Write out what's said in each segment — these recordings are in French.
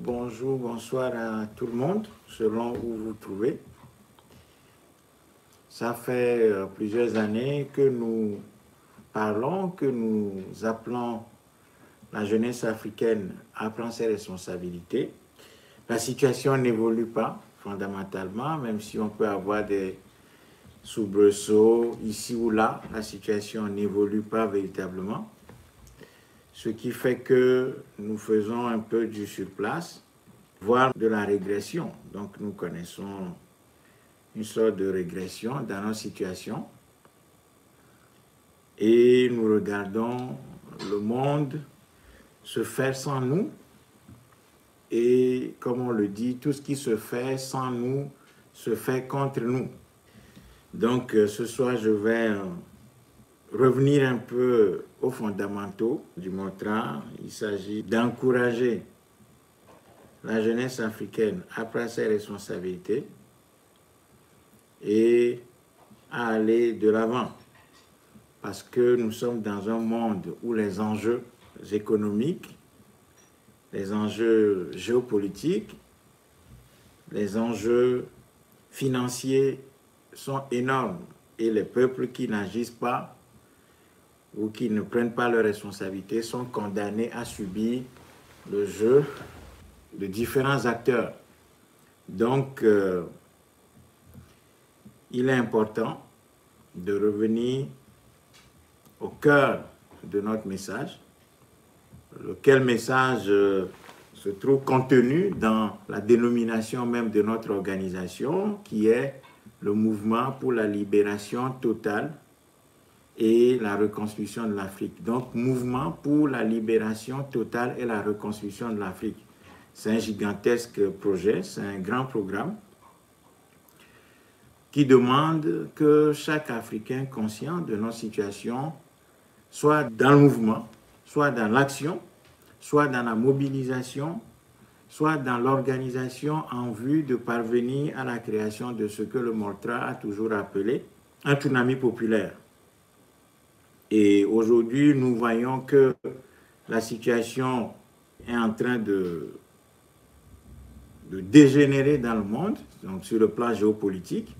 bonjour, bonsoir à tout le monde, selon où vous vous trouvez. Ça fait plusieurs années que nous parlons, que nous appelons la jeunesse africaine à prendre ses responsabilités. La situation n'évolue pas fondamentalement, même si on peut avoir des soubresauts ici ou là, la situation n'évolue pas véritablement. Ce qui fait que nous faisons un peu du surplace, voire de la régression. Donc nous connaissons une sorte de régression dans nos situations et nous regardons le monde se faire sans nous et, comme on le dit, tout ce qui se fait sans nous se fait contre nous. Donc ce soir, je vais revenir un peu aux fondamentaux du Motra. Il s'agit d'encourager la jeunesse africaine à prendre ses responsabilités et à aller de l'avant. Parce que nous sommes dans un monde où les enjeux économiques, les enjeux géopolitiques, les enjeux financiers sont énormes et les peuples qui n'agissent pas ou qui ne prennent pas leurs responsabilités sont condamnés à subir le jeu de différents acteurs. Donc, il est important de revenir au cœur de notre message, lequel message se trouve contenu dans la dénomination même de notre organisation, qui est le mouvement pour la libération totale et la reconstruction de l'Afrique. Donc, mouvement pour la libération totale et la reconstruction de l'Afrique. C'est un gigantesque projet, c'est un grand programme qui demande que chaque Africain conscient de nos situations soit dans le mouvement, soit dans l'action, soit dans la mobilisation, soit dans l'organisation en vue de parvenir à la création de ce que le Motra a toujours appelé un tsunami populaire. Et aujourd'hui, nous voyons que la situation est en train de dégénérer dans le monde, donc sur le plan géopolitique,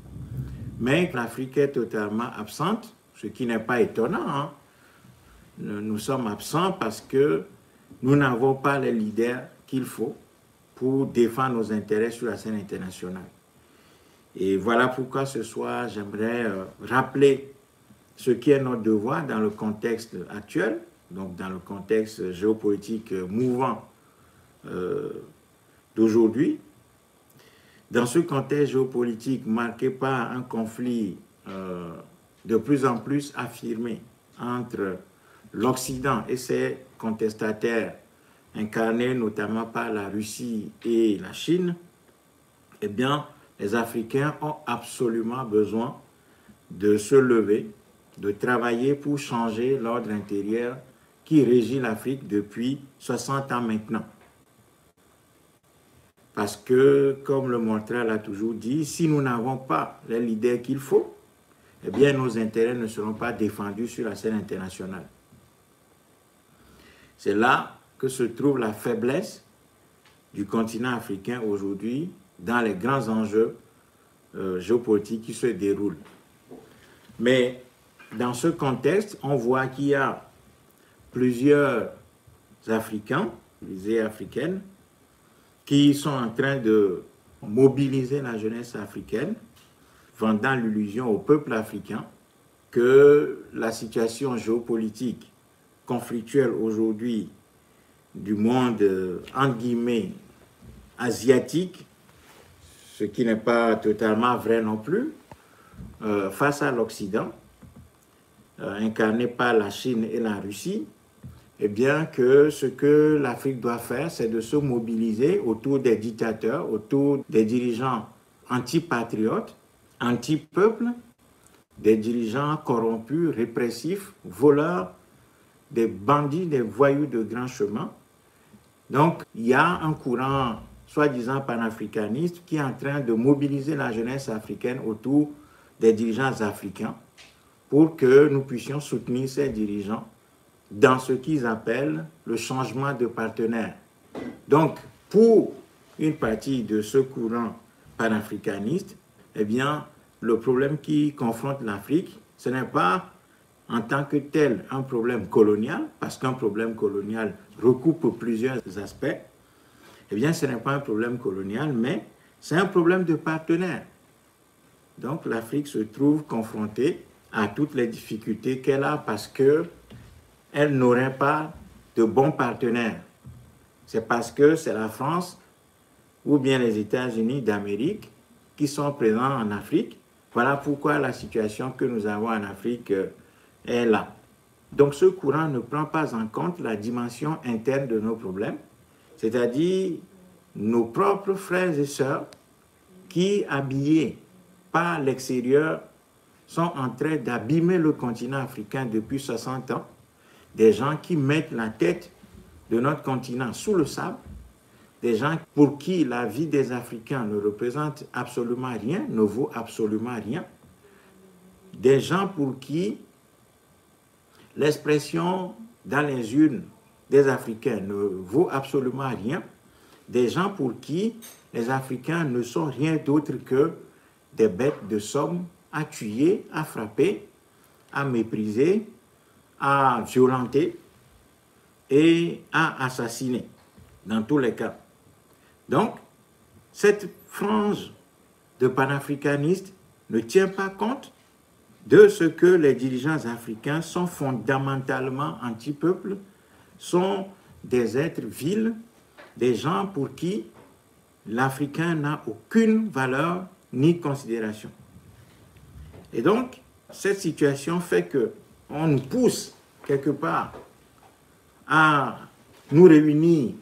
mais l'Afrique est totalement absente, ce qui n'est pas étonnant. Hein. Nous sommes absents parce que nous n'avons pas les leaders qu'il faut pour défendre nos intérêts sur la scène internationale. Et voilà pourquoi ce soir, j'aimerais rappeler ce qui est notre devoir dans le contexte actuel, donc dans le contexte géopolitique mouvant d'aujourd'hui. Dans ce contexte géopolitique marqué par un conflit de plus en plus affirmé entre l'Occident et ses contestataires, incarnés notamment par la Russie et la Chine, eh bien, les Africains ont absolument besoin de se lever, de travailler pour changer l'ordre intérieur qui régit l'Afrique depuis 60 ans maintenant. Parce que, comme le Motra l'a toujours dit, si nous n'avons pas les leaders qu'il faut, eh bien, nos intérêts ne seront pas défendus sur la scène internationale. C'est là que se trouve la faiblesse du continent africain aujourd'hui dans les grands enjeux géopolitiques qui se déroulent. Mais dans ce contexte, on voit qu'il y a plusieurs Africains, et africaines, qui sont en train de mobiliser la jeunesse africaine, vendant l'illusion au peuple africain que la situation géopolitique conflictuelle aujourd'hui du monde, entre guillemets, asiatique, ce qui n'est pas totalement vrai non plus, face à l'Occident, incarné par la Chine et la Russie, eh bien que ce que l'Afrique doit faire, c'est de se mobiliser autour des dictateurs, autour des dirigeants anti-patriotes, anti-peuple, des dirigeants corrompus, répressifs, voleurs, des bandits, des voyous de grand chemin. Donc, il y a un courant soi-disant panafricaniste qui est en train de mobiliser la jeunesse africaine autour des dirigeants africains pour que nous puissions soutenir ces dirigeants dans ce qu'ils appellent le changement de partenaire. Donc, pour une partie de ce courant panafricaniste, eh bien, le problème qui confronte l'Afrique, ce n'est pas en tant que tel un problème colonial, parce qu'un problème colonial recoupe plusieurs aspects. Eh bien, ce n'est pas un problème colonial, mais c'est un problème de partenaire. Donc, l'Afrique se trouve confrontée à toutes les difficultés qu'elle a parce qu'elle n'aurait pas de bons partenaires. C'est parce que c'est la France ou bien les États-Unis d'Amérique qui sont présents en Afrique. Voilà pourquoi la situation que nous avons en Afrique est là. Donc, ce courant ne prend pas en compte la dimension interne de nos problèmes, c'est-à-dire nos propres frères et sœurs qui, habillés par l'extérieur, sont en train d'abîmer le continent africain depuis 60 ans. Des gens qui mettent la tête de notre continent sous le sable, des gens pour qui la vie des Africains ne représente absolument rien, ne vaut absolument rien, des gens pour qui l'expression dans les urnes des Africains ne vaut absolument rien, des gens pour qui les Africains ne sont rien d'autre que des bêtes de somme à tuer, à frapper, à mépriser, à violenter et à assassiner, dans tous les cas. Donc, cette frange de panafricanistes ne tient pas compte de ce que les dirigeants africains sont fondamentalement anti-peuple, sont des êtres vils, des gens pour qui l'Africain n'a aucune valeur ni considération. Et donc, cette situation fait qu'on nous pousse quelque part à nous réunir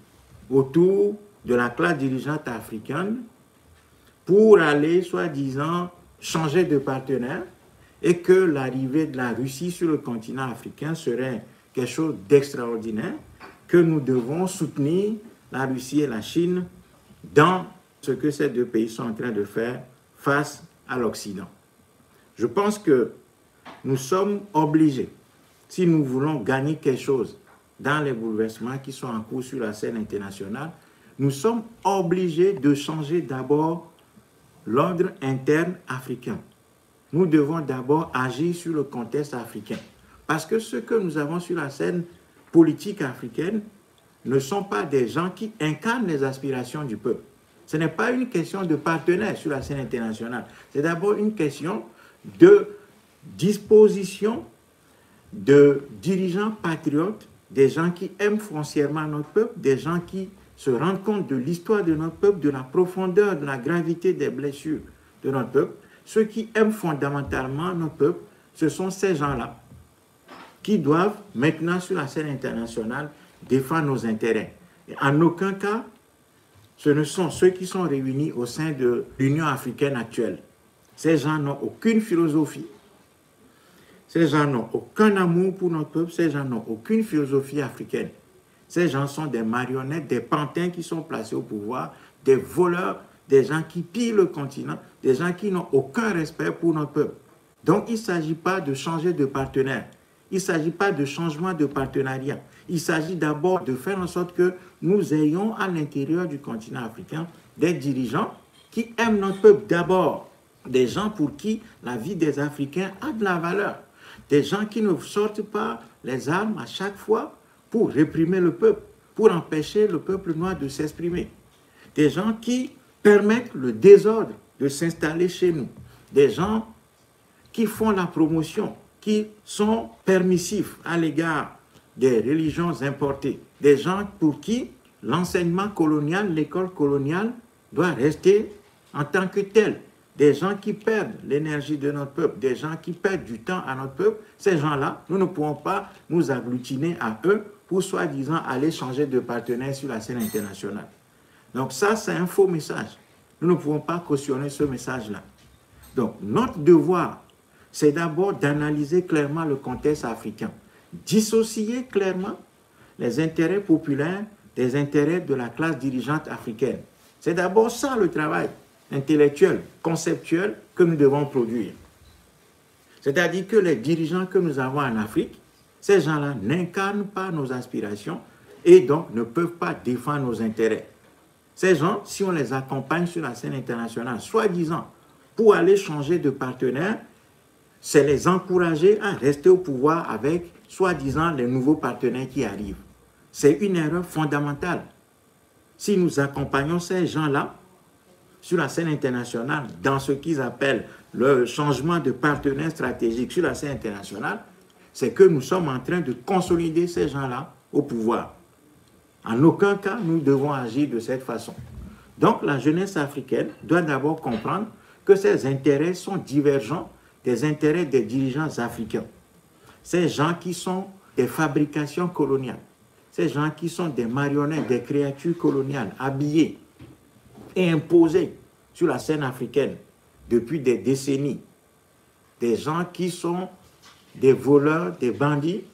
autour de la classe dirigeante africaine pour aller, soi-disant, changer de partenaire et que l'arrivée de la Russie sur le continent africain serait quelque chose d'extraordinaire, que nous devons soutenir la Russie et la Chine dans ce que ces deux pays sont en train de faire face à l'Occident. Je pense que nous sommes obligés, si nous voulons gagner quelque chose dans les bouleversements qui sont en cours sur la scène internationale, nous sommes obligés de changer d'abord l'ordre interne africain. Nous devons d'abord agir sur le contexte africain. Parce que ce que nous avons sur la scène politique africaine ne sont pas des gens qui incarnent les aspirations du peuple. Ce n'est pas une question de partenaires sur la scène internationale. C'est d'abord une question de disposition de dirigeants patriotes, des gens qui aiment foncièrement notre peuple, des gens qui se rendent compte de l'histoire de notre peuple, de la profondeur, de la gravité des blessures de notre peuple. Ceux qui aiment fondamentalement notre peuple, ce sont ces gens-là qui doivent maintenant sur la scène internationale défendre nos intérêts. Et en aucun cas, ce ne sont ceux qui sont réunis au sein de l'Union africaine actuelle. Ces gens n'ont aucune philosophie. Ces gens n'ont aucun amour pour notre peuple. Ces gens n'ont aucune philosophie africaine. Ces gens sont des marionnettes, des pantins qui sont placés au pouvoir, des voleurs, des gens qui pillent le continent, des gens qui n'ont aucun respect pour notre peuple. Donc, il ne s'agit pas de changer de partenaire. Il ne s'agit pas de changement de partenariat. Il s'agit d'abord de faire en sorte que nous ayons à l'intérieur du continent africain des dirigeants qui aiment notre peuple d'abord. Des gens pour qui la vie des Africains a de la valeur. Des gens qui ne sortent pas les armes à chaque fois pour réprimer le peuple, pour empêcher le peuple noir de s'exprimer. Des gens qui permettent le désordre de s'installer chez nous. Des gens qui font la promotion, qui sont permissifs à l'égard des religions importées. Des gens pour qui l'enseignement colonial, l'école coloniale doit rester en tant que tel. Des gens qui perdent l'énergie de notre peuple, des gens qui perdent du temps à notre peuple, ces gens-là, nous ne pouvons pas nous agglutiner à eux pour soi-disant aller changer de partenaire sur la scène internationale. Donc ça, c'est un faux message. Nous ne pouvons pas cautionner ce message-là. Donc notre devoir, c'est d'abord d'analyser clairement le contexte africain, dissocier clairement les intérêts populaires des intérêts de la classe dirigeante africaine. C'est d'abord ça le travail intellectuel, conceptuel que nous devons produire. C'est-à-dire que les dirigeants que nous avons en Afrique, ces gens-là n'incarnent pas nos aspirations et donc ne peuvent pas défendre nos intérêts. Ces gens, si on les accompagne sur la scène internationale, soi-disant, pour aller changer de partenaire, c'est les encourager à rester au pouvoir avec, soi-disant, les nouveaux partenaires qui arrivent. C'est une erreur fondamentale. Si nous accompagnons ces gens-là sur la scène internationale, dans ce qu'ils appellent le changement de partenaire stratégique sur la scène internationale, c'est que nous sommes en train de consolider ces gens-là au pouvoir. En aucun cas, nous devons agir de cette façon. Donc, la jeunesse africaine doit d'abord comprendre que ses intérêts sont divergents des intérêts des dirigeants africains. Ces gens qui sont des fabrications coloniales, ces gens qui sont des marionnettes, des créatures coloniales, habillées et imposées sur la scène africaine depuis des décennies. Des gens qui sont des voleurs, des bandits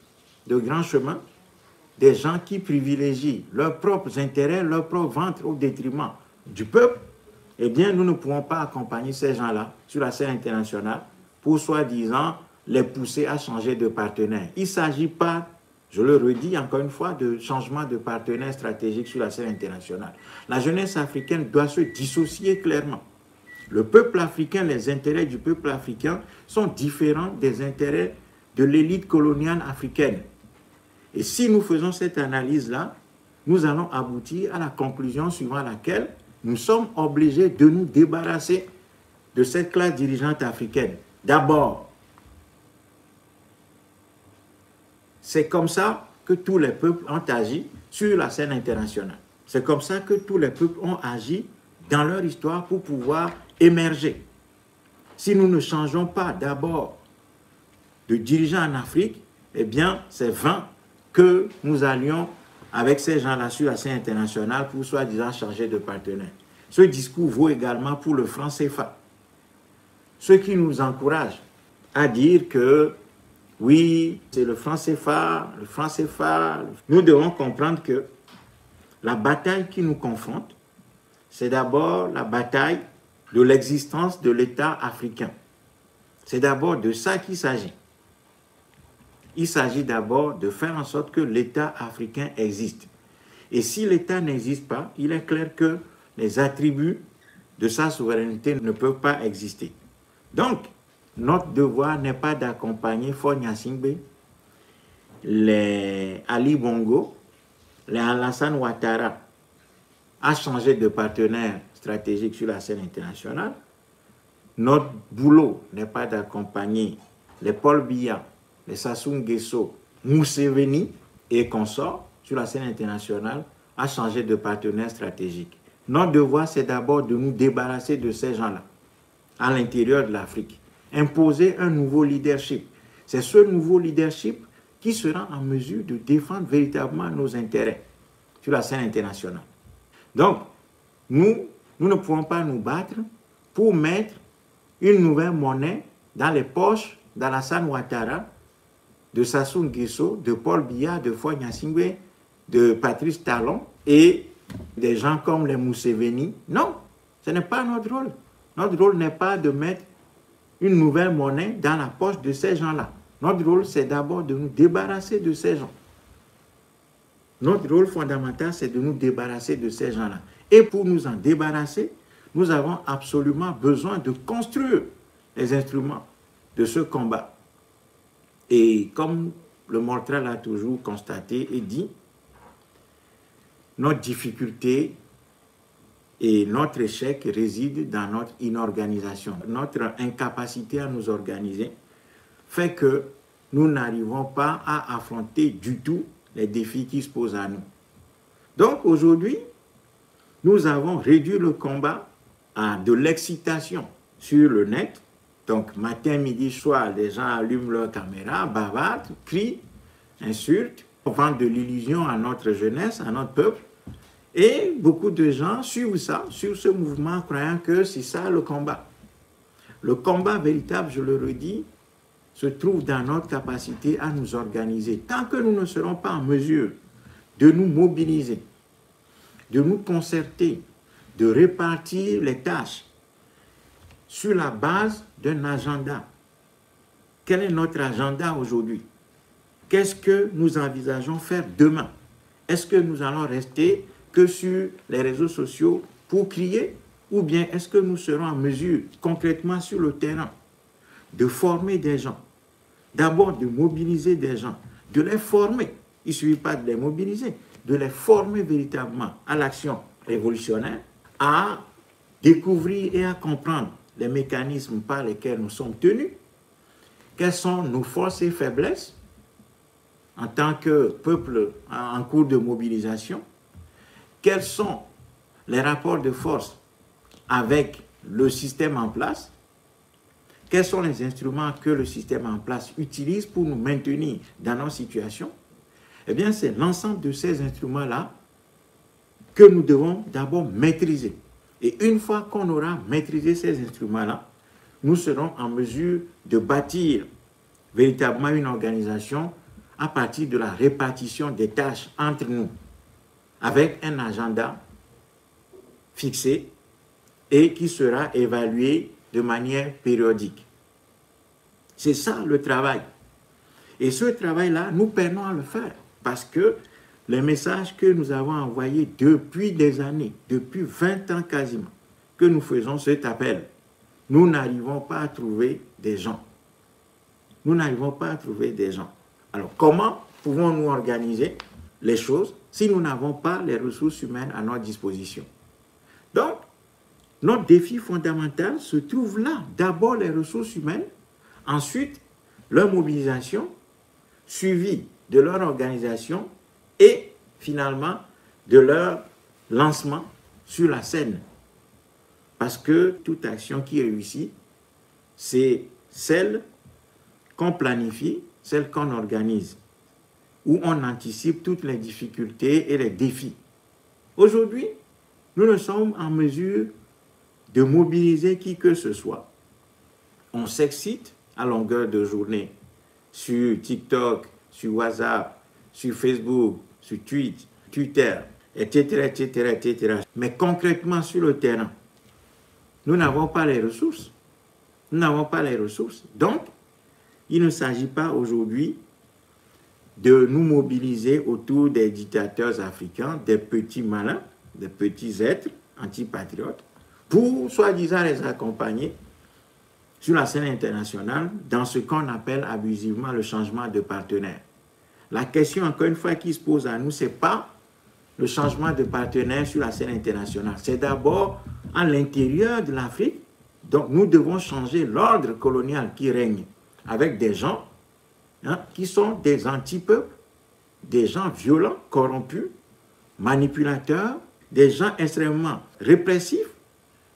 de grand chemin, des gens qui privilégient leurs propres intérêts, leur propre ventre au détriment du peuple, eh bien, nous ne pouvons pas accompagner ces gens-là sur la scène internationale pour, soi-disant, les pousser à changer de partenaire. Il ne s'agit pas, je le redis encore une fois, de changement de partenaire stratégique sur la scène internationale. La jeunesse africaine doit se dissocier clairement. Le peuple africain, les intérêts du peuple africain sont différents des intérêts de l'élite coloniale africaine. Et si nous faisons cette analyse-là, nous allons aboutir à la conclusion suivant laquelle nous sommes obligés de nous débarrasser de cette classe dirigeante africaine. D'abord, c'est comme ça que tous les peuples ont agi sur la scène internationale. C'est comme ça que tous les peuples ont agi dans leur histoire pour pouvoir émerger. Si nous ne changeons pas d'abord de dirigeants en Afrique, eh bien, c'est vain que nous allions avec ces gens-là sur la scène internationale pour soi-disant changer de partenaire. Ce discours vaut également pour le franc CFA. Ceux qui nous encouragent à dire que oui, c'est le franc CFA, le franc CFA. Nous devons comprendre que la bataille qui nous confronte, c'est d'abord la bataille de l'existence de l'État africain. C'est d'abord de ça qu'il s'agit. Il s'agit d'abord de faire en sorte que l'État africain existe. Et si l'État n'existe pas, il est clair que les attributs de sa souveraineté ne peuvent pas exister. Donc, notre devoir n'est pas d'accompagner Faure Gnassingbé, les Ali Bongo, les Alassane Ouattara à changer de partenaire stratégique sur la scène internationale. Notre boulot n'est pas d'accompagner les Paul Biya, les Sassou Nguesso, Museveni et consorts sur la scène internationale à changer de partenaire stratégique. Notre devoir, c'est d'abord de nous débarrasser de ces gens-là à l'intérieur de l'Afrique. Imposer un nouveau leadership. C'est ce nouveau leadership qui sera en mesure de défendre véritablement nos intérêts sur la scène internationale. Donc, nous ne pouvons pas nous battre pour mettre une nouvelle monnaie dans les poches d'Alassane Ouattara, de Sassou Nguesso, de Paul Biya, de Faure Gnassingbé, de Patrice Talon et des gens comme les Museveni. Non, ce n'est pas notre rôle. Notre rôle n'est pas de mettre une nouvelle monnaie dans la poche de ces gens-là. Notre rôle, c'est d'abord de nous débarrasser de ces gens. Notre rôle fondamental, c'est de nous débarrasser de ces gens-là. Et pour nous en débarrasser, nous avons absolument besoin de construire les instruments de ce combat. Et comme le Mortral a toujours constaté et dit, notre difficulté et notre échec réside dans notre inorganisation. Notre incapacité à nous organiser fait que nous n'arrivons pas à affronter du tout les défis qui se posent à nous. Donc aujourd'hui, nous avons réduit le combat à de l'excitation sur le net. Donc matin, midi, soir, les gens allument leur caméra, bavardent, crient, insultent, vendent de l'illusion à notre jeunesse, à notre peuple. Et beaucoup de gens suivent ça, suivent ce mouvement, croyant que c'est ça le combat. Le combat véritable, je le redis, se trouve dans notre capacité à nous organiser. Tant que nous ne serons pas en mesure de nous mobiliser, de nous concerter, de répartir les tâches sur la base d'un agenda. Quel est notre agenda aujourd'hui? Qu'est-ce que nous envisageons faire demain? Est-ce que nous allons rester que sur les réseaux sociaux pour crier, ou bien est-ce que nous serons en mesure, concrètement sur le terrain, de former des gens, d'abord de mobiliser des gens, de les former. Il ne suffit pas de les mobiliser, de les former véritablement à l'action révolutionnaire, à découvrir et à comprendre les mécanismes par lesquels nous sommes tenus, quelles sont nos forces et faiblesses en tant que peuple en cours de mobilisation, quels sont les rapports de force avec le système en place, quels sont les instruments que le système en place utilise pour nous maintenir dans nos situations. Eh bien, c'est l'ensemble de ces instruments-là que nous devons d'abord maîtriser. Et une fois qu'on aura maîtrisé ces instruments-là, nous serons en mesure de bâtir véritablement une organisation à partir de la répartition des tâches entre nous, avec un agenda fixé et qui sera évalué de manière périodique. C'est ça le travail. Et ce travail-là, nous peinons à le faire parce que les messages que nous avons envoyés depuis des années, depuis 20 ans quasiment, que nous faisons cet appel, nous n'arrivons pas à trouver des gens. Nous n'arrivons pas à trouver des gens. Alors, comment pouvons-nous organiser les choses si nous n'avons pas les ressources humaines à notre disposition? Donc, notre défi fondamental se trouve là. D'abord, les ressources humaines, ensuite, leur mobilisation, suivi de leur organisation et finalement de leur lancement sur la scène. Parce que toute action qui réussit, c'est celle qu'on planifie, celle qu'on organise, où on anticipe toutes les difficultés et les défis. Aujourd'hui, nous ne sommes en mesure de mobiliser qui que ce soit. On s'excite à longueur de journée sur TikTok, sur WhatsApp, sur Facebook, sur Twitter, etc., etc., etc. Mais concrètement sur le terrain, nous n'avons pas les ressources. Nous n'avons pas les ressources. Donc, il ne s'agit pas aujourd'hui de nous mobiliser autour des dictateurs africains, des petits malins, des petits êtres antipatriotes, pour soi-disant les accompagner sur la scène internationale dans ce qu'on appelle abusivement le changement de partenaire. La question, encore une fois, qui se pose à nous, ce n'est pas le changement de partenaire sur la scène internationale. C'est d'abord à l'intérieur de l'Afrique. Donc, nous devons changer l'ordre colonial qui règne avec des gens qui sont des anti-peuples, des gens violents, corrompus, manipulateurs, des gens extrêmement répressifs,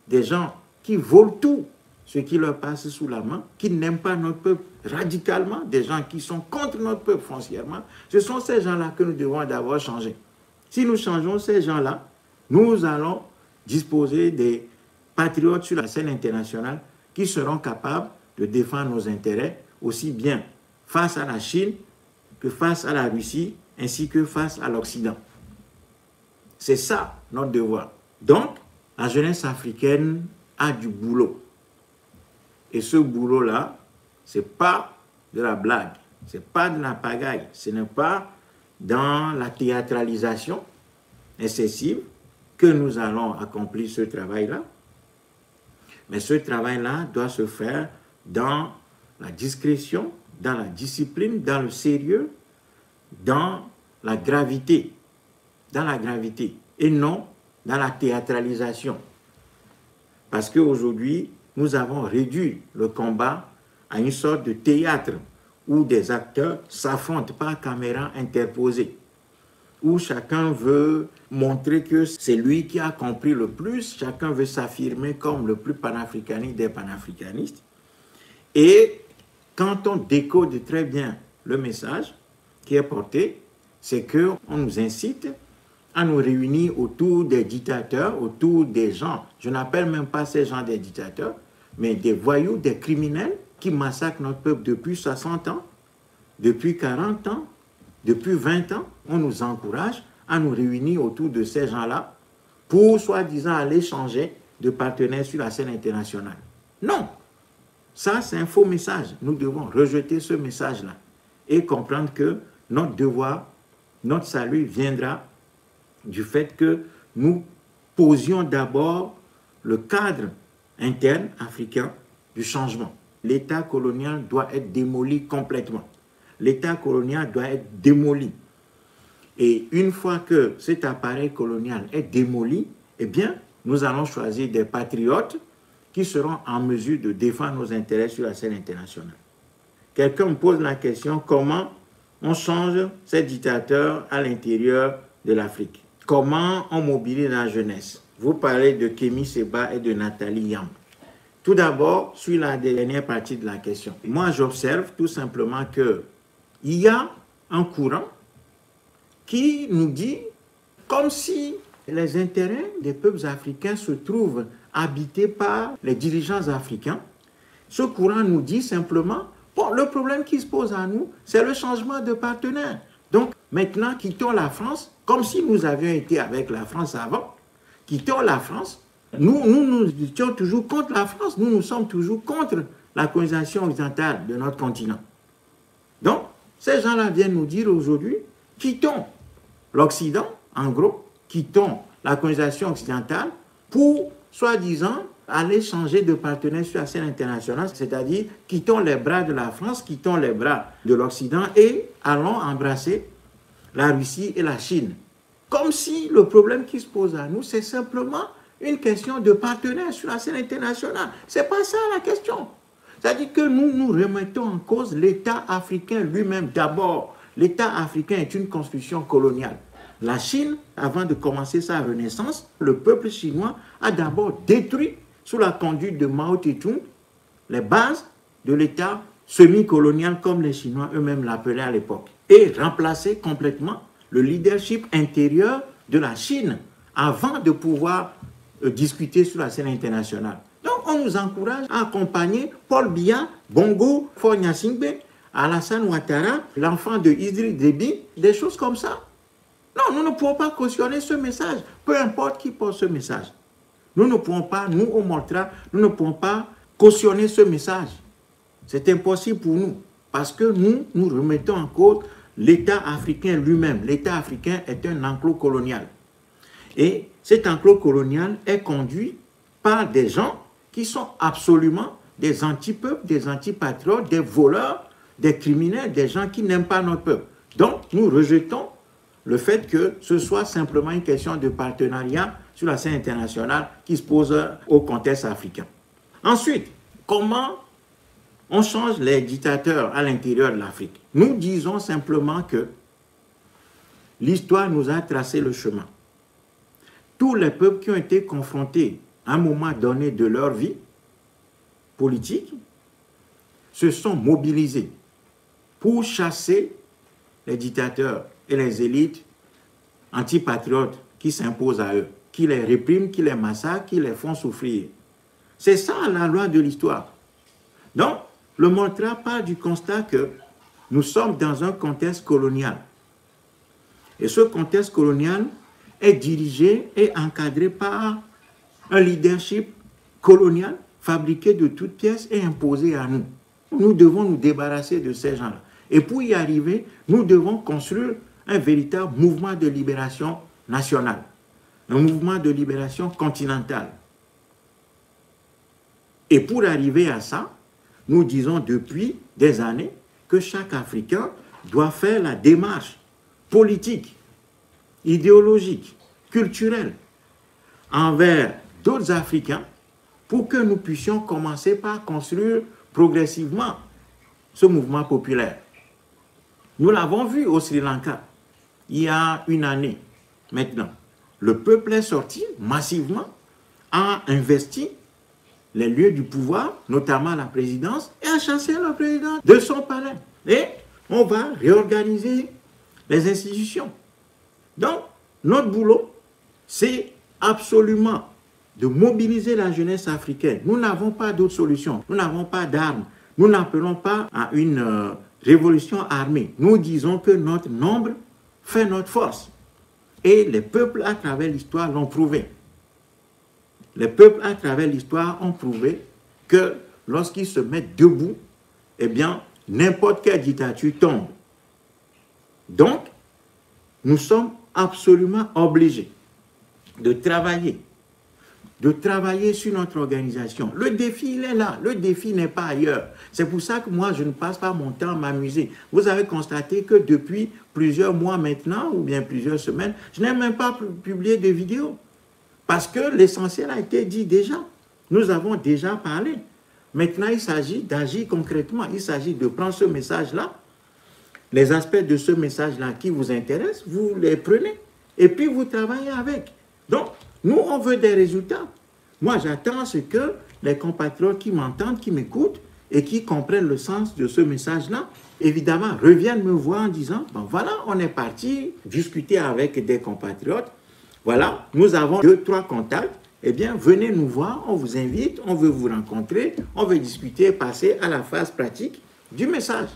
des gens qui volent tout ce qui leur passe sous la main, qui n'aiment pas notre peuple radicalement, des gens qui sont contre notre peuple foncièrement. Ce sont ces gens-là que nous devons d'abord changer. Si nous changeons ces gens-là, nous allons disposer des patriotes sur la scène internationale qui seront capables de défendre nos intérêts aussi bien face à la Chine que face à la Russie ainsi que face à l'Occident. C'est ça notre devoir. Donc, la jeunesse africaine a du boulot. Et ce boulot-là, ce n'est pas de la blague, ce n'est pas de la pagaille, ce n'est pas dans la théâtralisation excessive que nous allons accomplir ce travail-là. Mais ce travail-là doit se faire dans la discrétion, dans la discipline, dans le sérieux, dans la gravité, et non dans la théâtralisation. Parce qu'aujourd'hui, nous avons réduit le combat à une sorte de théâtre où des acteurs s'affrontent par caméra interposée, où chacun veut montrer que c'est lui qui a compris le plus, chacun veut s'affirmer comme le plus panafricaniste des panafricanistes. Et quand on décode très bien le message qui est porté, c'est qu'on nous incite à nous réunir autour des dictateurs, autour des gens, je n'appelle même pas ces gens des dictateurs, mais des voyous, des criminels qui massacrent notre peuple depuis 60 ans, depuis 40 ans, depuis 20 ans. On nous encourage à nous réunir autour de ces gens-là pour, soi-disant, aller changer de partenaire sur la scène internationale. Non! Ça, c'est un faux message. Nous devons rejeter ce message-là et comprendre que notre devoir, notre salut viendra du fait que nous posions d'abord le cadre interne africain du changement. L'État colonial doit être démoli complètement. L'État colonial doit être démoli. Et une fois que cet appareil colonial est démoli, eh bien, nous allons choisir des patriotes qui seront en mesure de défendre nos intérêts sur la scène internationale. Quelqu'un me pose la question, comment on change ces dictateurs à l'intérieur de l'Afrique? Comment on mobilise la jeunesse? Vous parlez de Kémy Séba et de Nathalie Yamb. Tout d'abord, sur la dernière partie de la question. Moi, j'observe tout simplement qu'il y a un courant qui nous dit comme si les intérêts des peuples africains se trouvent habités par les dirigeants africains. Ce courant nous dit simplement, bon, le problème qui se pose à nous, c'est le changement de partenaire. Donc, maintenant, quittons la France, comme si nous avions été avec la France avant. Quittons la France. Nous étions toujours contre la France. Nous sommes toujours contre la colonisation occidentale de notre continent. Donc, ces gens-là viennent nous dire aujourd'hui, quittons l'Occident, en gros, quittons la colonisation occidentale pour, soi-disant, aller changer de partenaire sur la scène internationale, c'est-à-dire quittons les bras de la France, quittons les bras de l'Occident et allons embrasser la Russie et la Chine. Comme si le problème qui se pose à nous, c'est simplement une question de partenaire sur la scène internationale. Ce n'est pas ça la question. C'est-à-dire que nous remettons en cause l'État africain lui-même d'abord. L'État africain est une construction coloniale. La Chine, avant de commencer sa renaissance, le peuple chinois a d'abord détruit, sous la conduite de Mao Tse-tung, les bases de l'État semi-colonial, comme les Chinois eux-mêmes l'appelaient à l'époque, et remplacé complètement le leadership intérieur de la Chine avant de pouvoir discuter sur la scène internationale. Donc, on nous encourage à accompagner Paul Biya, Bongo, Faure Gnassingbé, Alassane Ouattara, l'enfant de Idriss Déby, des choses comme ça. Non, nous ne pouvons pas cautionner ce message, peu importe qui porte ce message. Nous ne pouvons pas, nous au Montra, nous ne pouvons pas cautionner ce message. C'est impossible pour nous, parce que nous remettons en cause l'État africain lui-même. L'État africain est un enclos colonial. Et cet enclos colonial est conduit par des gens qui sont absolument des anti-peuples, des anti-patriotes, des voleurs, des criminels, des gens qui n'aiment pas notre peuple. Donc, nous rejetons le fait que ce soit simplement une question de partenariat sur la scène internationale qui se pose au contexte africain. Ensuite, comment on change les dictateurs à l'intérieur de l'Afrique? Nous disons simplement que l'histoire nous a tracé le chemin. Tous les peuples qui ont été confrontés à un moment donné de leur vie politique se sont mobilisés pour chasser les dictateurs et les élites antipatriotes qui s'imposent à eux, qui les répriment, qui les massacrent, qui les font souffrir. C'est ça la loi de l'histoire. Donc, le Montra part du constat que nous sommes dans un contexte colonial. Et ce contexte colonial est dirigé et encadré par un leadership colonial fabriqué de toutes pièces et imposé à nous. Nous devons nous débarrasser de ces gens-là. Et pour y arriver, nous devons construire un véritable mouvement de libération nationale, un mouvement de libération continentale. Et pour arriver à ça, nous disons depuis des années que chaque Africain doit faire la démarche politique, idéologique, culturelle envers d'autres Africains pour que nous puissions commencer par construire progressivement ce mouvement populaire. Nous l'avons vu au Sri Lanka il y a une année maintenant. Le peuple est sorti massivement, a investi les lieux du pouvoir, notamment la présidence, et a chassé le président de son palais. Et on va réorganiser les institutions. Donc, notre boulot, c'est absolument de mobiliser la jeunesse africaine. Nous n'avons pas d'autre solution. Nous n'avons pas d'armes. Nous n'appelons pas à une révolution armée. Nous disons que notre nombre fait notre force. Et les peuples à travers l'histoire l'ont prouvé. Les peuples à travers l'histoire ont prouvé que lorsqu'ils se mettent debout, eh bien, n'importe quelle dictature tombe. Donc, nous sommes absolument obligés de travailler sur notre organisation. Le défi, il est là. Le défi n'est pas ailleurs. C'est pour ça que moi, je ne passe pas mon temps à m'amuser. Vous avez constaté que depuis plusieurs mois maintenant, ou bien plusieurs semaines, je n'ai même pas publié de vidéo. Parce que l'essentiel a été dit déjà. Nous avons déjà parlé. Maintenant, il s'agit d'agir concrètement. Il s'agit de prendre ce message-là, les aspects de ce message-là qui vous intéressent, vous les prenez et puis vous travaillez avec. Donc, nous, on veut des résultats. Moi, j'attends à ce que les compatriotes qui m'entendent, qui m'écoutent et qui comprennent le sens de ce message-là, évidemment, reviennent me voir en disant, bon, voilà, on est parti discuter avec des compatriotes. Voilà, nous avons 2, 3 contacts. Eh bien, venez nous voir, on vous invite, on veut vous rencontrer, on veut discuter, passer à la phase pratique du message.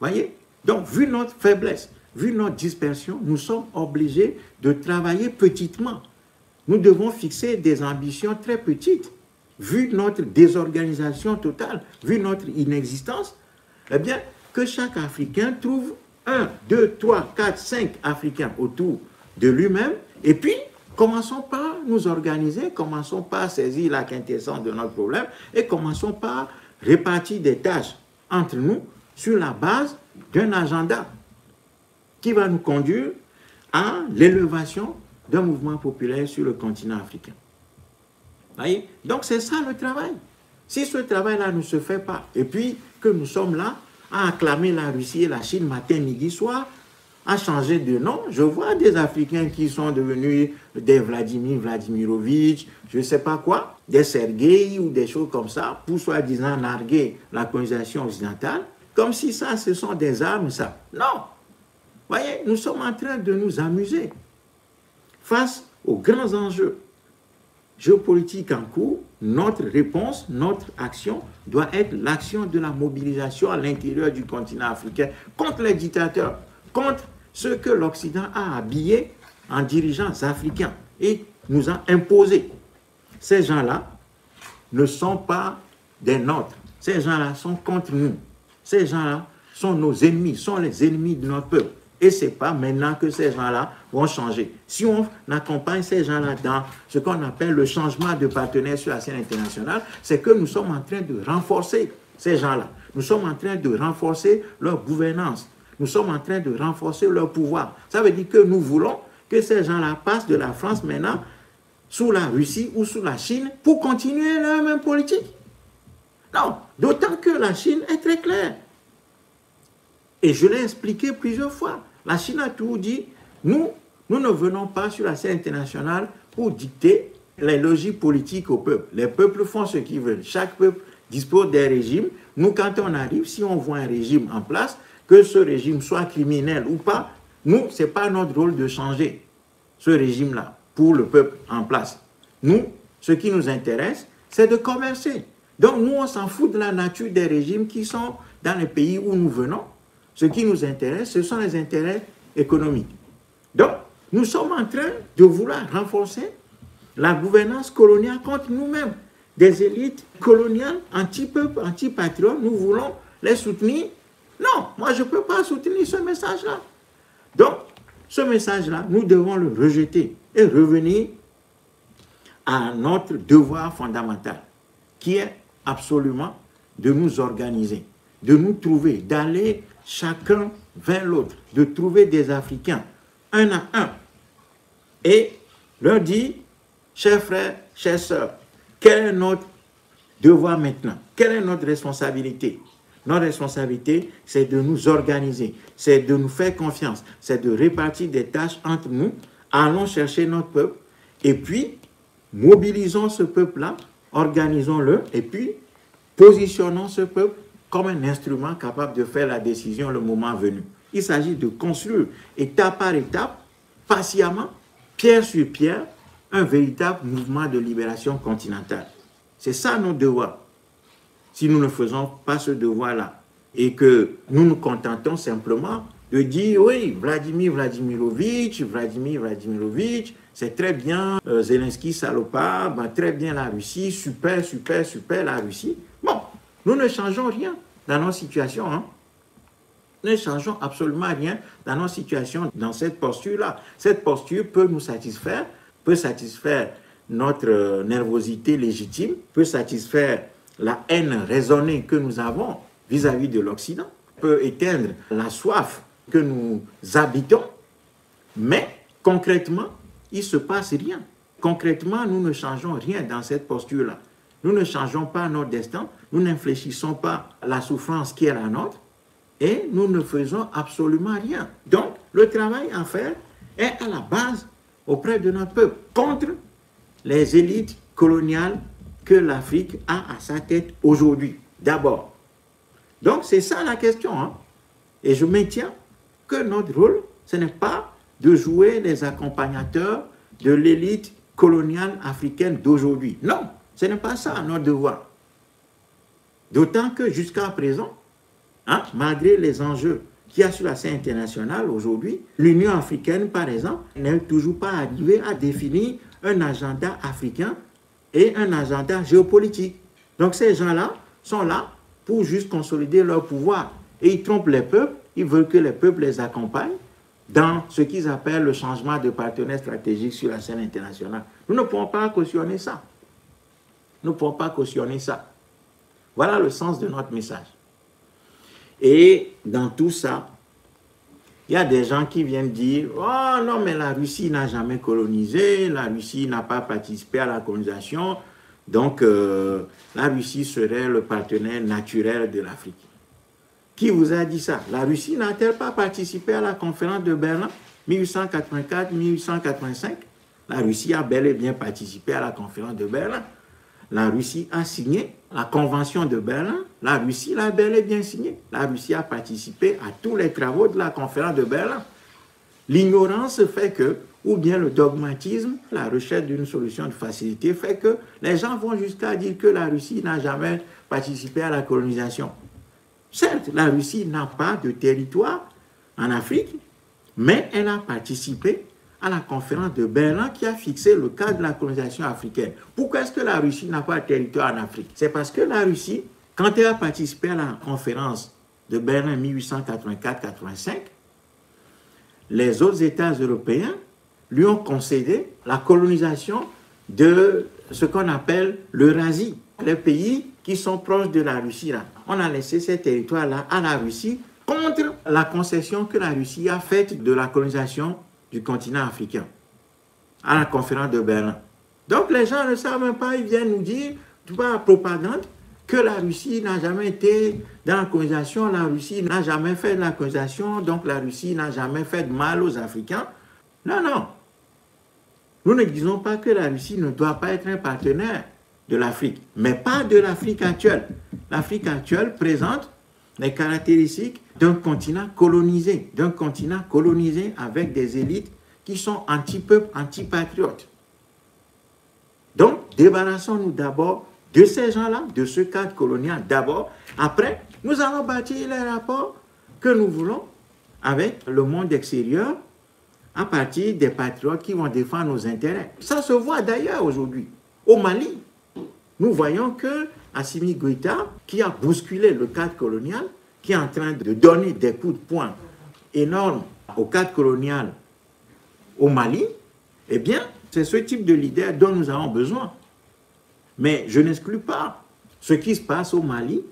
Voyez? Donc, vu notre faiblesse, vu notre dispersion, nous sommes obligés de travailler petitement. Nous devons fixer des ambitions très petites. Vu notre désorganisation totale, vu notre inexistence, eh bien, que chaque Africain trouve 1, 2, 3, 4, 5 Africains autour de lui-même, et puis, commençons par nous organiser, commençons par saisir la quintessence de notre problème, et commençons par répartir des tâches entre nous sur la base d'un agenda qui va nous conduire à l'élévation d'un mouvement populaire sur le continent africain. Voyez? Donc c'est ça le travail. Si ce travail-là ne se fait pas, et puis que nous sommes là à acclamer la Russie et la Chine matin, midi, soir, à changer de nom, je vois des Africains qui sont devenus des Vladimir Vladimirovitch, je ne sais pas quoi, des Sergueï ou des choses comme ça, pour soi-disant narguer la colonisation occidentale, comme si ça, ce sont des armes, ça. Non! Voyez, nous sommes en train de nous amuser. Face aux grands enjeux géopolitiques en cours, notre réponse, notre action doit être l'action de la mobilisation à l'intérieur du continent africain contre les dictateurs, contre ceux que l'Occident a habillés en dirigeants africains et nous a imposés. Ces gens-là ne sont pas des nôtres. Ces gens-là sont contre nous. Ces gens-là sont nos ennemis, sont les ennemis de notre peuple. Et ce n'est pas maintenant que ces gens-là vont changer. Si on accompagne ces gens-là dans ce qu'on appelle le changement de partenaire sur la scène internationale, c'est que nous sommes en train de renforcer ces gens-là. Nous sommes en train de renforcer leur gouvernance. Nous sommes en train de renforcer leur pouvoir. Ça veut dire que nous voulons que ces gens-là passent de la France maintenant sous la Russie ou sous la Chine pour continuer leur même politique. Non, d'autant que la Chine est très claire. Et je l'ai expliqué plusieurs fois. La Chine a tout dit. Nous ne venons pas sur la scène internationale pour dicter les logiques politiques au peuple. Les peuples font ce qu'ils veulent. Chaque peuple dispose des régimes. Nous, quand on arrive, si on voit un régime en place, que ce régime soit criminel ou pas, nous, ce n'est pas notre rôle de changer ce régime-là pour le peuple en place. Nous, ce qui nous intéresse, c'est de commercer. Donc, nous, on s'en fout de la nature des régimes qui sont dans les pays où nous venons. Ce qui nous intéresse, ce sont les intérêts économiques. Donc, nous sommes en train de vouloir renforcer la gouvernance coloniale contre nous-mêmes. Des élites coloniales, anti-peuple, anti-patriotes, nous voulons les soutenir. Non, moi je ne peux pas soutenir ce message-là. Donc, ce message-là, nous devons le rejeter et revenir à notre devoir fondamental, qui est absolument de nous organiser, de nous trouver, d'aller chacun vers l'autre, de trouver des Africains, un à un, et leur dire, chers frères, chères sœurs, quel est notre devoir maintenant? Quelle est notre responsabilité? Notre responsabilité, c'est de nous organiser, c'est de nous faire confiance, c'est de répartir des tâches entre nous, allons chercher notre peuple, et puis mobilisons ce peuple-là, organisons-le, et puis positionnons ce peuple comme un instrument capable de faire la décision le moment venu. Il s'agit de construire étape par étape, patiemment, pierre sur pierre, un véritable mouvement de libération continentale. C'est ça notre devoir. Si nous ne faisons pas ce devoir-là et que nous nous contentons simplement de dire, oui, Vladimir Vladimirovitch, c'est très bien, Zelensky salopard, très bien la Russie, super, super, super la Russie. Bon, nous ne changeons rien dans nos situations. Hein. ne changeons absolument rien dans nos situations, dans cette posture-là. Cette posture peut nous satisfaire, peut satisfaire notre nervosité légitime, peut satisfaire la haine raisonnée que nous avons vis-à-vis de l'Occident, peut éteindre la soif que nous habitons, mais concrètement, il ne se passe rien. Concrètement, nous ne changeons rien dans cette posture-là. Nous ne changeons pas notre destin, nous n'infléchissons pas la souffrance qui est la nôtre, et nous ne faisons absolument rien. Donc, le travail à faire est à la base auprès de notre peuple, contre les élites coloniales que l'Afrique a à sa tête aujourd'hui, d'abord. Donc, c'est ça la question. Hein? Et je maintiens que notre rôle, ce n'est pas de jouer les accompagnateurs de l'élite coloniale africaine d'aujourd'hui. Non, ce n'est pas ça notre devoir. D'autant que jusqu'à présent, hein, malgré les enjeux qu'il y a sur la scène internationale aujourd'hui, l'Union africaine, par exemple, n'est toujours pas arrivée à définir un agenda africain et un agenda géopolitique. Donc ces gens-là sont là pour juste consolider leur pouvoir. Et ils trompent les peuples, ils veulent que les peuples les accompagnent dans ce qu'ils appellent le changement de partenaire stratégique sur la scène internationale. Nous ne pouvons pas cautionner ça. Nous ne pouvons pas cautionner ça. Voilà le sens de notre message. Et dans tout ça, il y a des gens qui viennent dire « Oh non, mais la Russie n'a jamais colonisé, la Russie n'a pas participé à la colonisation, donc la Russie serait le partenaire naturel de l'Afrique. » Qui vous a dit ça? La Russie n'a-t-elle pas participé à la conférence de Berlin 1884-1885? La Russie a bel et bien participé à la conférence de Berlin. La Russie a signé la convention de Berlin. La Russie l'a bel et bien signé. La Russie a participé à tous les travaux de la conférence de Berlin. L'ignorance fait que, ou bien le dogmatisme, la recherche d'une solution de facilité fait que les gens vont jusqu'à dire que la Russie n'a jamais participé à la colonisation. Certes, la Russie n'a pas de territoire en Afrique, mais elle a participé à la conférence de Berlin qui a fixé le cadre de la colonisation africaine. Pourquoi est-ce que la Russie n'a pas de territoire en Afrique? C'est parce que la Russie, quand elle a participé à la conférence de Berlin 1884-85, les autres États européens lui ont concédé la colonisation de ce qu'on appelle l'Eurasie, les pays qui sont proches de la Russie. Là. On a laissé ces territoires-là à la Russie contre la concession que la Russie a faite de la colonisation du continent africain à la conférence de Berlin. Donc les gens ne savent même pas, ils viennent nous dire, par la propagande, que la Russie n'a jamais été dans la colonisation, la Russie n'a jamais fait de la colonisation, donc la Russie n'a jamais fait de mal aux Africains. Non, non. Nous ne disons pas que la Russie ne doit pas être un partenaire de l'Afrique, mais pas de l'Afrique actuelle. L'Afrique actuelle présente les caractéristiques d'un continent colonisé avec des élites qui sont anti-peuple, anti-patriotes. Donc, débarrassons-nous d'abord de ces gens-là, de ce cadre colonial d'abord. Après, nous allons bâtir les rapports que nous voulons avec le monde extérieur à partir des patriotes qui vont défendre nos intérêts. Ça se voit d'ailleurs aujourd'hui. Au Mali, nous voyons que Assimi Goïta, qui a bousculé le cadre colonial, qui est en train de donner des coups de poing énormes au cadre colonial au Mali, eh bien, c'est ce type de leader dont nous avons besoin. Mais je n'exclus pas ce qui se passe au Mali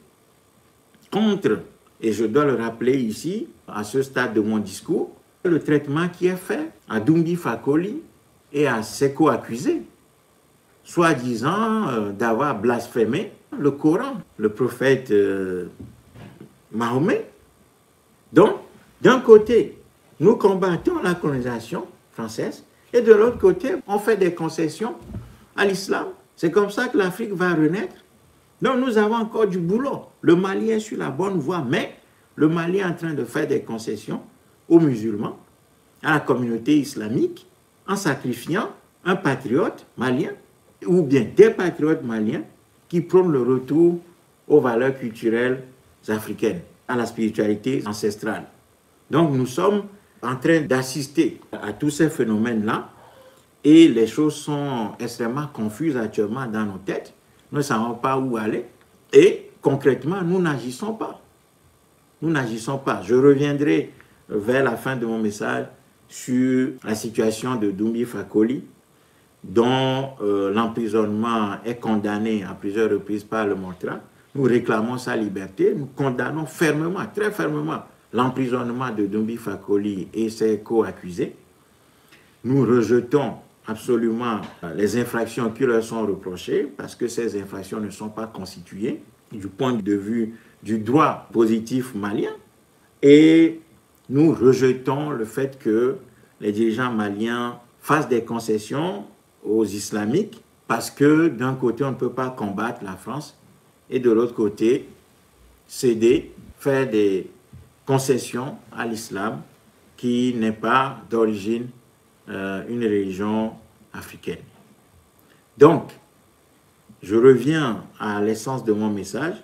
contre, et je dois le rappeler ici, à ce stade de mon discours, le traitement qui est fait à Dumbi Fakoli et à Seko Accusé, soi-disant d'avoir blasphémé le Coran, le prophète Mahomet. Donc, d'un côté, nous combattons la colonisation française et de l'autre côté, on fait des concessions à l'islam. C'est comme ça que l'Afrique va renaître. Donc, nous avons encore du boulot. Le Mali est sur la bonne voie, mais le Mali est en train de faire des concessions aux musulmans, à la communauté islamique, en sacrifiant un patriote malien ou bien des patriotes maliens qui prônent le retour aux valeurs culturelles africaines, à la spiritualité ancestrale. Donc nous sommes en train d'assister à tous ces phénomènes-là et les choses sont extrêmement confuses actuellement dans nos têtes. Nous ne savons pas où aller et concrètement, nous n'agissons pas. Nous n'agissons pas. Je reviendrai vers la fin de mon message sur la situation de Doumbia Fakoly, dont l'emprisonnement est condamné à plusieurs reprises par le Montra. Nous réclamons sa liberté, nous condamnons fermement, très fermement, l'emprisonnement de Doumbia Fakoly et ses co-accusés. Nous rejetons absolument les infractions qui leur sont reprochées parce que ces infractions ne sont pas constituées du point de vue du droit positif malien. Et nous rejetons le fait que les dirigeants maliens fassent des concessions aux islamiques parce que d'un côté, on ne peut pas combattre la France et de l'autre côté, céder, faire des concessions à l'islam qui n'est pas d'origine une religion africaine. Donc, je reviens à l'essence de mon message,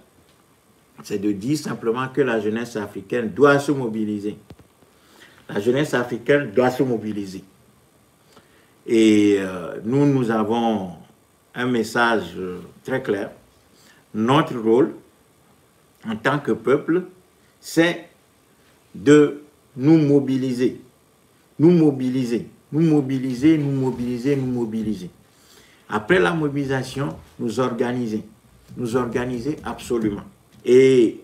c'est de dire simplement que la jeunesse africaine doit se mobiliser. La jeunesse africaine doit se mobiliser. Et nous avons un message très clair. Notre rôle, en tant que peuple, c'est de nous mobiliser. Nous mobiliser. Nous mobiliser, nous mobiliser, nous mobiliser. Après la mobilisation, nous organiser. Nous organiser absolument. Et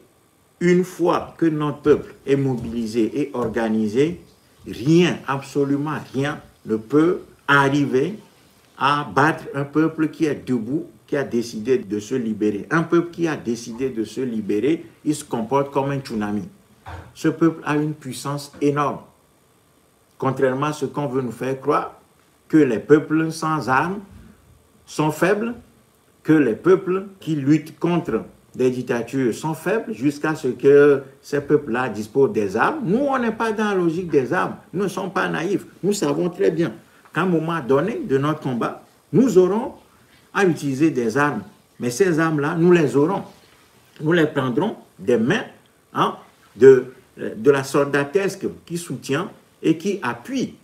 une fois que notre peuple est mobilisé et organisé, rien, absolument rien, ne peut arriver à battre un peuple qui est debout, qui a décidé de se libérer. Un peuple qui a décidé de se libérer, il se comporte comme un tsunami. Ce peuple a une puissance énorme. Contrairement à ce qu'on veut nous faire croire, que les peuples sans armes sont faibles, que les peuples qui luttent contre des dictatures sont faibles jusqu'à ce que ces peuples-là disposent des armes. Nous, on n'est pas dans la logique des armes. Nous ne sommes pas naïfs. Nous savons très bien qu'à un moment donné de notre combat, nous aurons à utiliser des armes. Mais ces armes-là, nous les aurons. Nous les prendrons des mains de la soldatesque qui soutient et qui appuie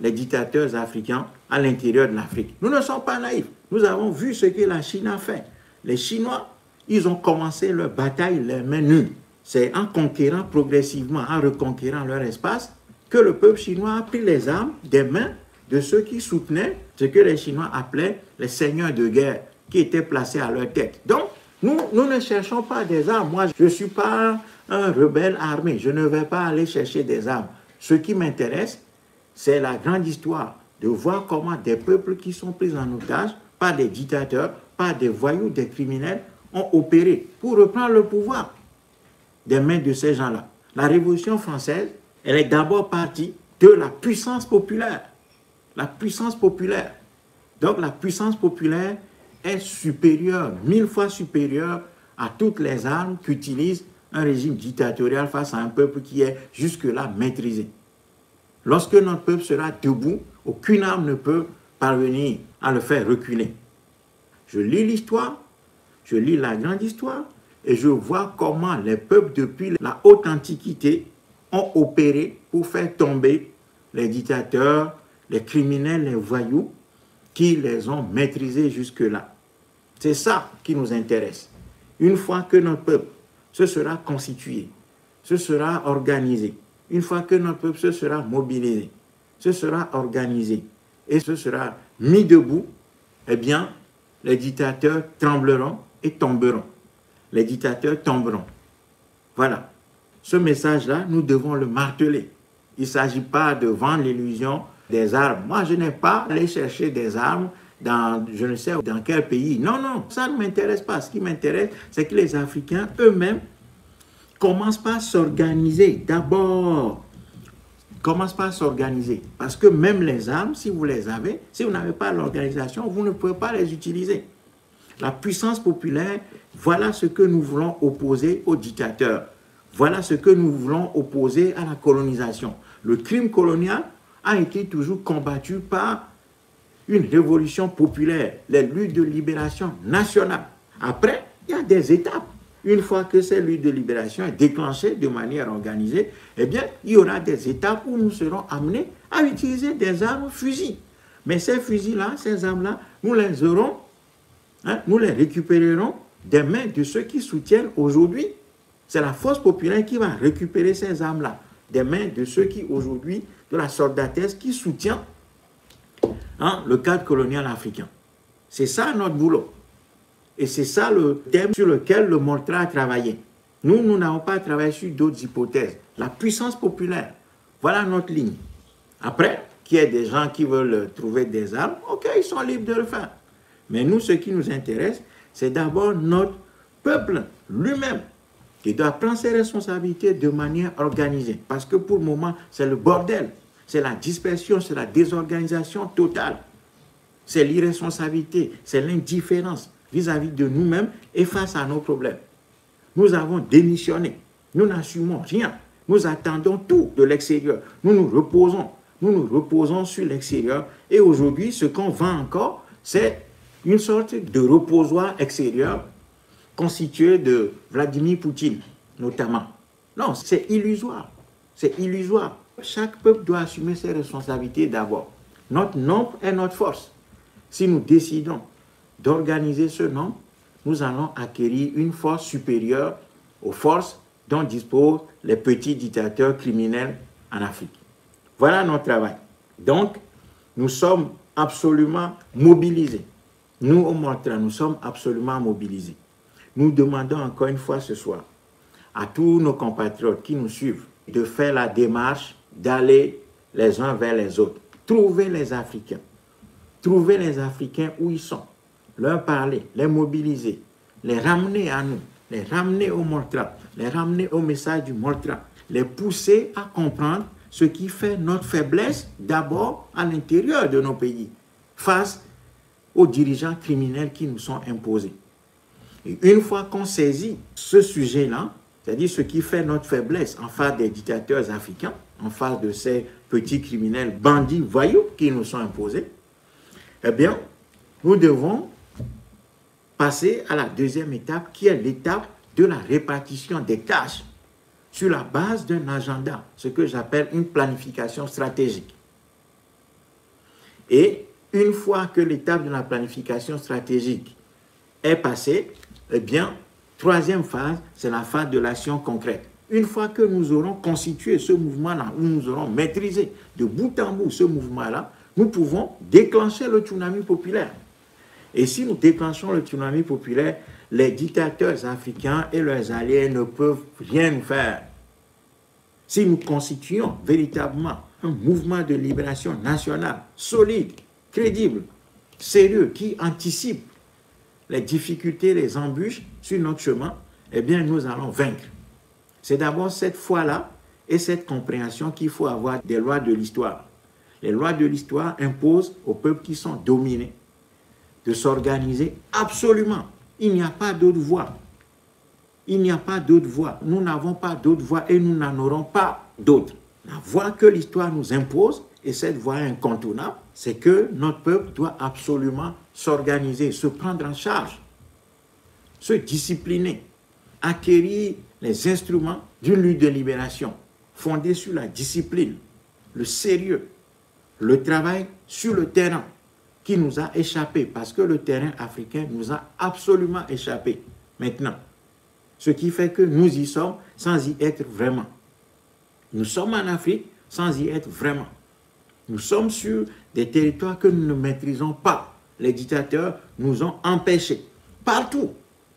les dictateurs africains à l'intérieur de l'Afrique. Nous ne sommes pas naïfs. Nous avons vu ce que la Chine a fait. Les Chinois, ils ont commencé leur bataille les mains nues. C'est en conquérant progressivement, en reconquérant leur espace, que le peuple chinois a pris les armes des mains de ceux qui soutenaient ce que les Chinois appelaient les seigneurs de guerre, qui étaient placés à leur tête. Donc, nous ne cherchons pas des armes. Moi, je ne suis pas un rebelle armé. Je ne vais pas aller chercher des armes. Ce qui m'intéresse, c'est la grande histoire de voir comment des peuples qui sont pris en otage par des dictateurs, par des voyous, des criminels, ont opéré pour reprendre le pouvoir des mains de ces gens-là. La Révolution française, elle est d'abord partie de la puissance populaire. La puissance populaire. Donc la puissance populaire est supérieure, 1000 fois supérieure à toutes les armes qu'utilise un régime dictatorial face à un peuple qui est jusque-là maîtrisé. Lorsque notre peuple sera debout, aucune arme ne peut parvenir à le faire reculer. Je lis l'histoire, je lis la grande histoire et je vois comment les peuples depuis la haute antiquité ont opéré pour faire tomber les dictateurs, les criminels, les voyous qui les ont maîtrisés jusque-là. C'est ça qui nous intéresse. Une fois que notre peuple se sera constitué, se sera organisé, une fois que notre peuple se sera mobilisé, se sera organisé et se sera mis debout, eh bien, les dictateurs trembleront et tomberont. Les dictateurs tomberont. Voilà. Ce message-là, nous devons le marteler. Il ne s'agit pas de vendre l'illusion des armes. Moi, je n'ai pas allé chercher des armes dans je ne sais dans quel pays. Non, non, ça ne m'intéresse pas. Ce qui m'intéresse, c'est que les Africains eux-mêmes commencent par s'organiser. D'abord, commencent par s'organiser. Parce que même les armes, si vous les avez, si vous n'avez pas l'organisation, vous ne pouvez pas les utiliser. La puissance populaire, voilà ce que nous voulons opposer aux dictateurs. Voilà ce que nous voulons opposer à la colonisation. Le crime colonial a été toujours combattu par une révolution populaire, les luttes de libération nationale. Après, il y a des étapes. Une fois que cette lutte de libération est déclenchée de manière organisée, eh bien, il y aura des étapes où nous serons amenés à utiliser des armes fusils. Mais ces fusils-là, ces armes-là, nous les aurons, nous les récupérerons des mains de ceux qui soutiennent aujourd'hui C'est la force populaire qui va récupérer ces armes-là des mains de ceux qui aujourd'hui, de la soldatesque qui soutient le cadre colonial africain. C'est ça notre boulot. Et c'est ça le thème sur lequel le Moltra a travaillé. Nous n'avons pas travaillé sur d'autres hypothèses. La puissance populaire, voilà notre ligne. Après, qu'il y ait des gens qui veulent trouver des armes, ok, ils sont libres de le faire. Mais nous, ce qui nous intéresse, c'est d'abord notre peuple lui-même qui doit prendre ses responsabilités de manière organisée. Parce que pour le moment, c'est le bordel. C'est la dispersion, c'est la désorganisation totale. C'est l'irresponsabilité, c'est l'indifférence vis-à-vis de nous-mêmes et face à nos problèmes. Nous avons démissionné. Nous n'assumons rien. Nous attendons tout de l'extérieur. Nous nous reposons sur l'extérieur. Et aujourd'hui, ce qu'on vend encore, c'est une sorte de reposoir extérieur constitué de Vladimir Poutine, notamment. Non, c'est illusoire. C'est illusoire. Chaque peuple doit assumer ses responsabilités d'abord. Notre nombre est notre force. Si nous décidons d'organiser ce nombre, nous allons acquérir une force supérieure aux forces dont disposent les petits dictateurs criminels en Afrique. Voilà notre travail. Donc, nous sommes absolument mobilisés. Nous, au Moltra, nous sommes absolument mobilisés. Nous demandons encore une fois ce soir à tous nos compatriotes qui nous suivent de faire la démarche d'aller les uns vers les autres. Trouver les Africains. Trouver les Africains où ils sont. Leur parler, les mobiliser, les ramener à nous, les ramener au Moltra, les ramener au message du Moltra, les pousser à comprendre ce qui fait notre faiblesse d'abord à l'intérieur de nos pays, face aux dirigeants criminels qui nous sont imposés. Et une fois qu'on saisit ce sujet-là, c'est-à-dire ce qui fait notre faiblesse en face des dictateurs africains, en face de ces petits criminels, bandits, voyous qui nous sont imposés, eh bien, nous devons passer à la deuxième étape, qui est l'étape de la répartition des tâches sur la base d'un agenda, ce que j'appelle une planification stratégique. Et une fois que l'étape de la planification stratégique est passée, eh bien, troisième phase, c'est la phase de l'action concrète. Une fois que nous aurons constitué ce mouvement-là, où nous aurons maîtrisé de bout en bout ce mouvement-là, nous pouvons déclencher le tsunami populaire. Et si nous déclenchons le tsunami populaire, les dictateurs africains et leurs alliés ne peuvent rien nous faire. Si nous constituons véritablement un mouvement de libération nationale solide, crédible, sérieux, qui anticipe les difficultés, les embûches sur notre chemin, eh bien, nous allons vaincre. C'est d'abord cette foi-là et cette compréhension qu'il faut avoir des lois de l'histoire. Les lois de l'histoire imposent aux peuples qui sont dominés de s'organiser absolument. Il n'y a pas d'autre voie. Il n'y a pas d'autre voie. Nous n'avons pas d'autre voie et nous n'en aurons pas d'autre. La voie que l'histoire nous impose, et cette voie incontournable, c'est que notre peuple doit absolument s'organiser, se prendre en charge, se discipliner, acquérir les instruments d'une lutte de libération fondée sur la discipline, le sérieux, le travail sur le terrain qui nous a échappé, parce que le terrain africain nous a absolument échappé maintenant. Ce qui fait que nous y sommes sans y être vraiment. Nous sommes en Afrique sans y être vraiment. Nous sommes sur des territoires que nous ne maîtrisons pas. Les dictateurs nous ont empêchés partout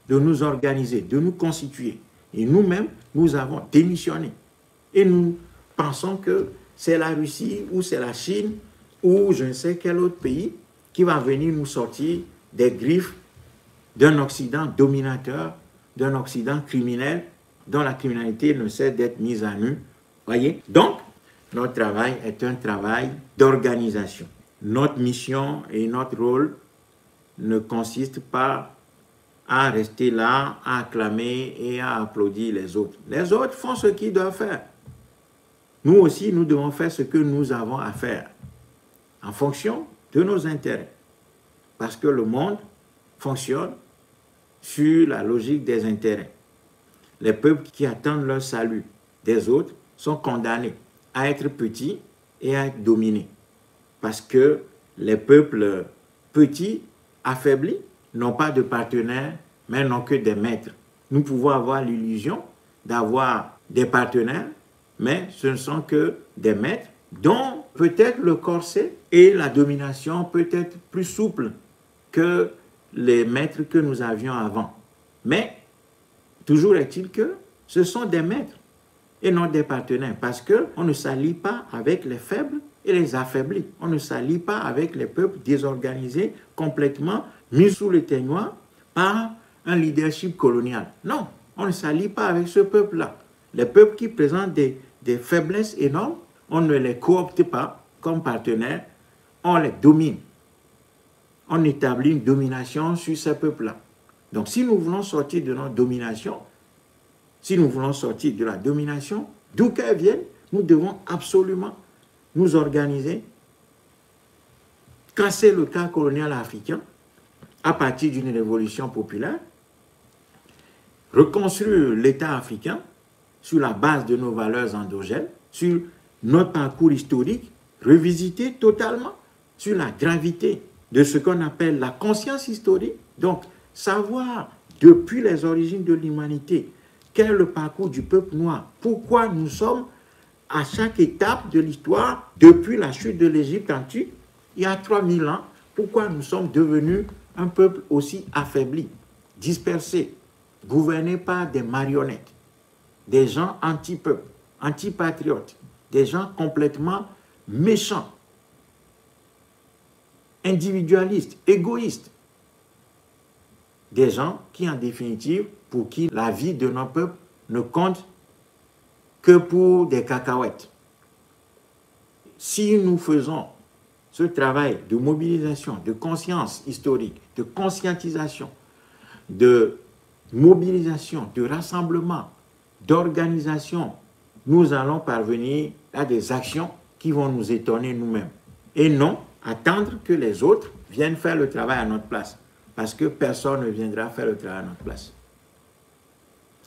de nous organiser, de nous constituer. Et nous-mêmes, nous avons démissionné. Et nous pensons que c'est la Russie ou c'est la Chine ou je ne sais quel autre pays qui va venir nous sortir des griffes d'un Occident dominateur, d'un Occident criminel, dont la criminalité ne cesse d'être mise à nu. Voyez? Donc, notre travail est un travail d'organisation. Notre mission et notre rôle ne consistent pas à rester là, à acclamer et à applaudir les autres. Les autres font ce qu'ils doivent faire. Nous aussi, nous devons faire ce que nous avons à faire en fonction de nos intérêts. Parce que le monde fonctionne sur la logique des intérêts. Les peuples qui attendent leur salut des autres sont condamnés à être petits et à être dominés. Parce que les peuples petits, affaiblis, n'ont pas de partenaires, mais n'ont que des maîtres. Nous pouvons avoir l'illusion d'avoir des partenaires, mais ce ne sont que des maîtres dont peut-être le corset et la domination peut être plus souple que les maîtres que nous avions avant. Mais toujours est-il que ce sont des maîtres et non des partenaires, parce qu'on ne s'allie pas avec les faibles et les affaiblis. On ne s'allie pas avec les peuples désorganisés, complètement mis sous le teignoir par un leadership colonial. Non, on ne s'allie pas avec ce peuple-là. Les peuples qui présentent des faiblesses énormes, on ne les coopte pas comme partenaires, on les domine. On établit une domination sur ces peuples-là. Donc si nous voulons sortir de notre domination, si nous voulons sortir de la domination, d'où qu'elle vienne, nous devons absolument nous organiser, casser le cas colonial africain à partir d'une révolution populaire, reconstruire l'État africain sur la base de nos valeurs endogènes, sur notre parcours historique, revisiter totalement sur la gravité de ce qu'on appelle la conscience historique. Donc, savoir depuis les origines de l'humanité quel est le parcours du peuple noir, pourquoi nous sommes à chaque étape de l'histoire, depuis la chute de l'Égypte antique, il y a 3000 ans, pourquoi nous sommes devenus un peuple aussi affaibli, dispersé, gouverné par des marionnettes, des gens anti-peuple, anti-patriotes, des gens complètement méchants, individualistes, égoïstes, des gens qui, en définitive, pour qui la vie de nos peuples ne compte que pour des cacahuètes. Si nous faisons ce travail de mobilisation, de conscience historique, de conscientisation, de mobilisation, de rassemblement, d'organisation, nous allons parvenir à des actions qui vont nous étonner nous-mêmes. Et non attendre que les autres viennent faire le travail à notre place. Parce que personne ne viendra faire le travail à notre place.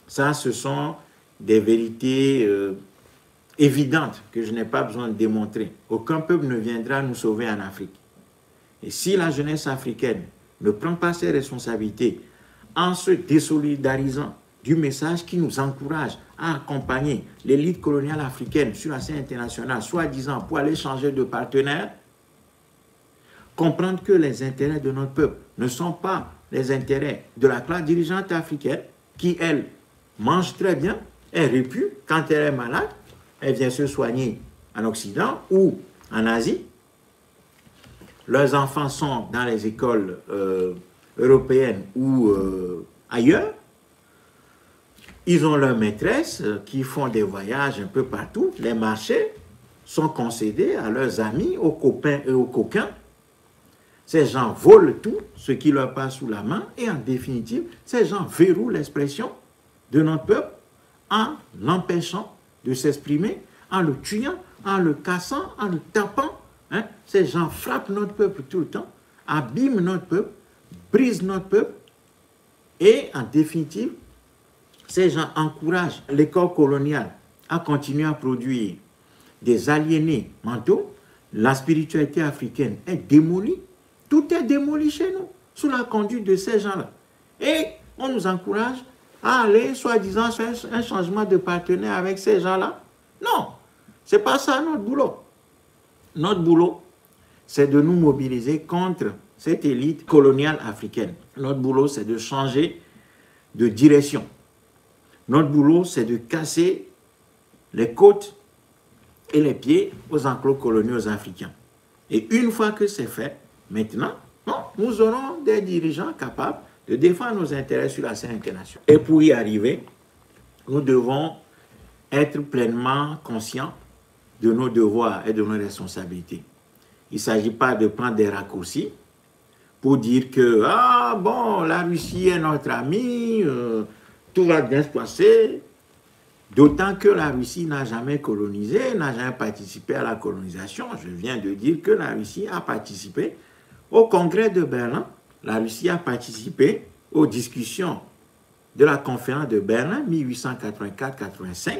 Ça, ce sont des vérités évidentes que je n'ai pas besoin de démontrer. Aucun peuple ne viendra nous sauver en Afrique. Et si la jeunesse africaine ne prend pas ses responsabilités en se désolidarisant du message qui nous encourage à accompagner l'élite coloniale africaine sur la scène internationale, soi-disant pour aller changer de partenaire, comprendre que les intérêts de notre peuple ne sont pas les intérêts de la classe dirigeante africaine qui, elle, mange très bien, elle répue, quand elle est malade, elle vient se soigner en Occident ou en Asie. Leurs enfants sont dans les écoles européennes ou ailleurs. Ils ont leurs maîtresses qui font des voyages un peu partout. Les marchés sont concédés à leurs amis, aux copains et aux coquins. Ces gens volent tout ce qui leur passe sous la main et en définitive, ces gens verrouillent l'expression de notre peuple en l'empêchant de s'exprimer, en le tuant, en le cassant, en le tapant. Hein? Ces gens frappent notre peuple tout le temps, abîment notre peuple, brisent notre peuple et en définitive, ces gens encouragent l'école coloniale à continuer à produire des aliénés mentaux. La spiritualité africaine est démolie. Tout est démoli chez nous, sous la conduite de ces gens-là. Et on nous encourage à aller, soi-disant, faire un changement de partenaire avec ces gens-là. Non, ce n'est pas ça notre boulot. Notre boulot, c'est de nous mobiliser contre cette élite coloniale africaine. Notre boulot, c'est de changer de direction. Notre boulot, c'est de casser les côtes et les pieds aux enclos coloniaux africains. Et une fois que c'est fait, maintenant, nous aurons des dirigeants capables de défendre nos intérêts sur la scène internationale. Et pour y arriver, nous devons être pleinement conscients de nos devoirs et de nos responsabilités. Il ne s'agit pas de prendre des raccourcis pour dire que, ah bon, la Russie est notre ami, tout va bien se passer. D'autant que la Russie n'a jamais colonisé, n'a jamais participé à la colonisation. Je viens de dire que la Russie a participé au congrès de Berlin. La Russie a participé aux discussions de la conférence de Berlin 1884-85.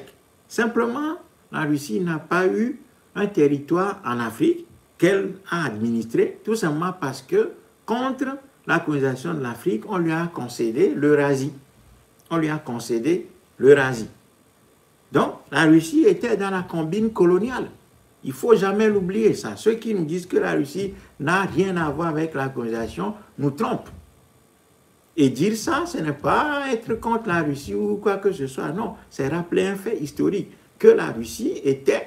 Simplement, la Russie n'a pas eu un territoire en Afrique qu'elle a administré, tout simplement parce que, contre la colonisation de l'Afrique, on lui a concédé l'Eurasie. On lui a concédé l'Eurasie. Donc, la Russie était dans la combine coloniale. Il ne faut jamais l'oublier, ça. Ceux qui nous disent que la Russie n'a rien à voir avec la colonisation nous trompent. Et dire ça, ce n'est pas être contre la Russie ou quoi que ce soit. Non, c'est rappeler un fait historique, que la Russie était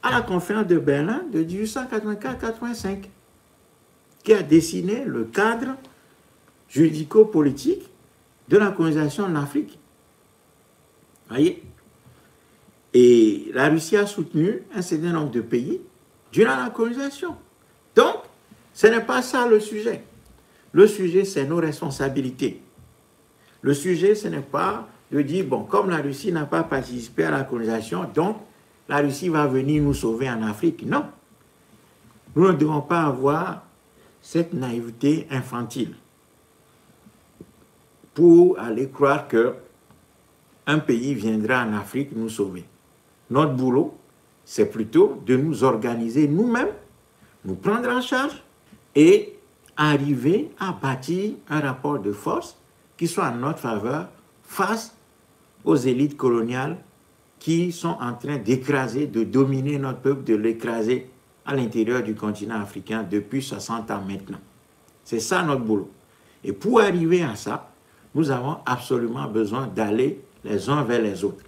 à la conférence de Berlin de 1884-85, qui a dessiné le cadre juridico-politique de la colonisation en Afrique. Voyez? Et la Russie a soutenu un certain nombre de pays durant la colonisation. Donc, ce n'est pas ça le sujet. Le sujet, c'est nos responsabilités. Le sujet, ce n'est pas de dire, bon, comme la Russie n'a pas participé à la colonisation, donc la Russie va venir nous sauver en Afrique. Non. Nous ne devons pas avoir cette naïveté infantile pour aller croire qu'un pays viendra en Afrique nous sauver. Notre boulot, c'est plutôt de nous organiser nous-mêmes, nous prendre en charge et arriver à bâtir un rapport de force qui soit en notre faveur face aux élites coloniales qui sont en train d'écraser, de dominer notre peuple, de l'écraser à l'intérieur du continent africain depuis 60 ans maintenant. C'est ça notre boulot. Et pour arriver à ça, nous avons absolument besoin d'aller les uns vers les autres,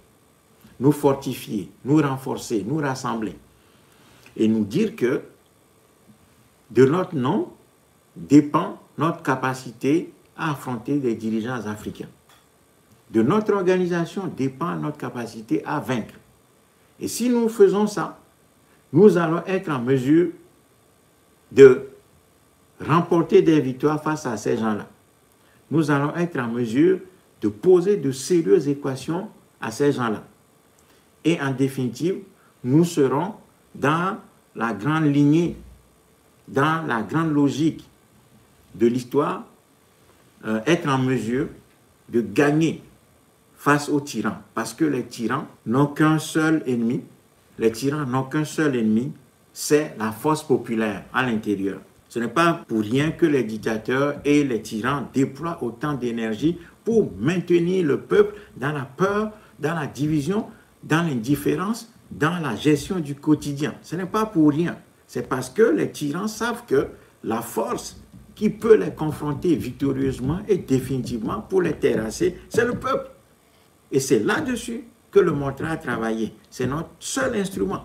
nous fortifier, nous renforcer, nous rassembler et nous dire que de notre nom dépend notre capacité à affronter les dirigeants africains. De notre organisation dépend notre capacité à vaincre. Et si nous faisons ça, nous allons être en mesure de remporter des victoires face à ces gens-là. Nous allons être en mesure de poser de sérieuses équations à ces gens-là. Et en définitive, nous serons dans la grande lignée, dans la grande logique de l'histoire, être en mesure de gagner face aux tyrans. Parce que les tyrans n'ont qu'un seul ennemi. Les tyrans n'ont qu'un seul ennemi, c'est la force populaire à l'intérieur. Ce n'est pas pour rien que les dictateurs et les tyrans déploient autant d'énergie pour maintenir le peuple dans la peur, dans la division, dans l'indifférence, dans la gestion du quotidien. Ce n'est pas pour rien. C'est parce que les tyrans savent que la force qui peut les confronter victorieusement et définitivement pour les terrasser, c'est le peuple. Et c'est là-dessus que le Montra a travaillé. C'est notre seul instrument.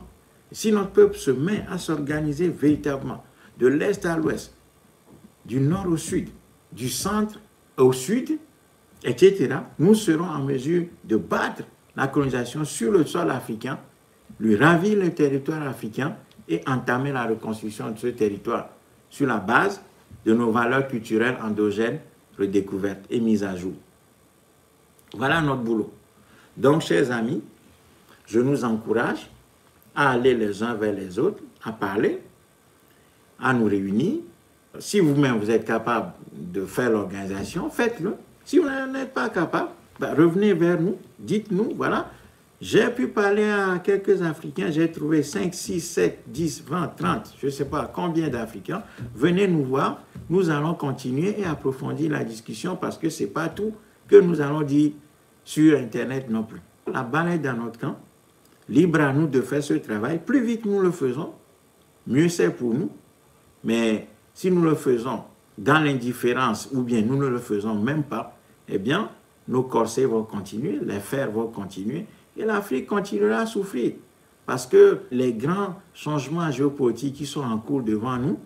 Si notre peuple se met à s'organiser véritablement, de l'est à l'ouest, du nord au sud, du centre au sud, etc., nous serons en mesure de battre la colonisation sur le sol africain, lui ravir le territoire africain et entamer la reconstruction de ce territoire sur la base de nos valeurs culturelles endogènes redécouvertes et mises à jour. Voilà notre boulot. Donc, chers amis, je nous encourage à aller les uns vers les autres, à parler, à nous réunir. Si vous-même vous êtes capable de faire l'organisation, faites-le. Si vous n'êtes pas capable, revenez vers nous, dites-nous, voilà, j'ai pu parler à quelques Africains, j'ai trouvé 5, 6, 7, 10, 20, 30, je ne sais pas combien d'Africains. Venez nous voir, nous allons continuer et approfondir la discussion parce que ce n'est pas tout que nous allons dire sur Internet non plus. La balle est dans notre camp, libre à nous de faire ce travail. Plus vite nous le faisons, mieux c'est pour nous. Mais si nous le faisons dans l'indifférence ou bien nous ne le faisons même pas, eh bien, nos corsets vont continuer, les fers vont continuer et l'Afrique continuera à souffrir. Parce que les grands changements géopolitiques qui sont en cours devant nous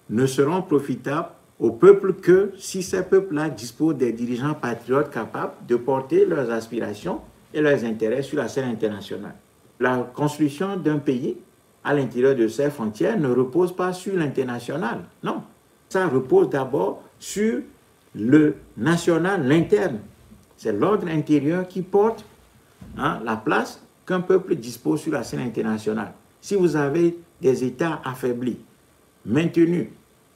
ne seront profitables au peuple que si ces peuples-là disposent des dirigeants patriotes capables de porter leurs aspirations et leurs intérêts sur la scène internationale. La construction d'un pays à l'intérieur de ses frontières ne repose pas sur l'international. Non, ça repose d'abord sur le national, l'interne. C'est l'ordre intérieur qui porte la place qu'un peuple dispose sur la scène internationale. Si vous avez des États affaiblis, maintenus,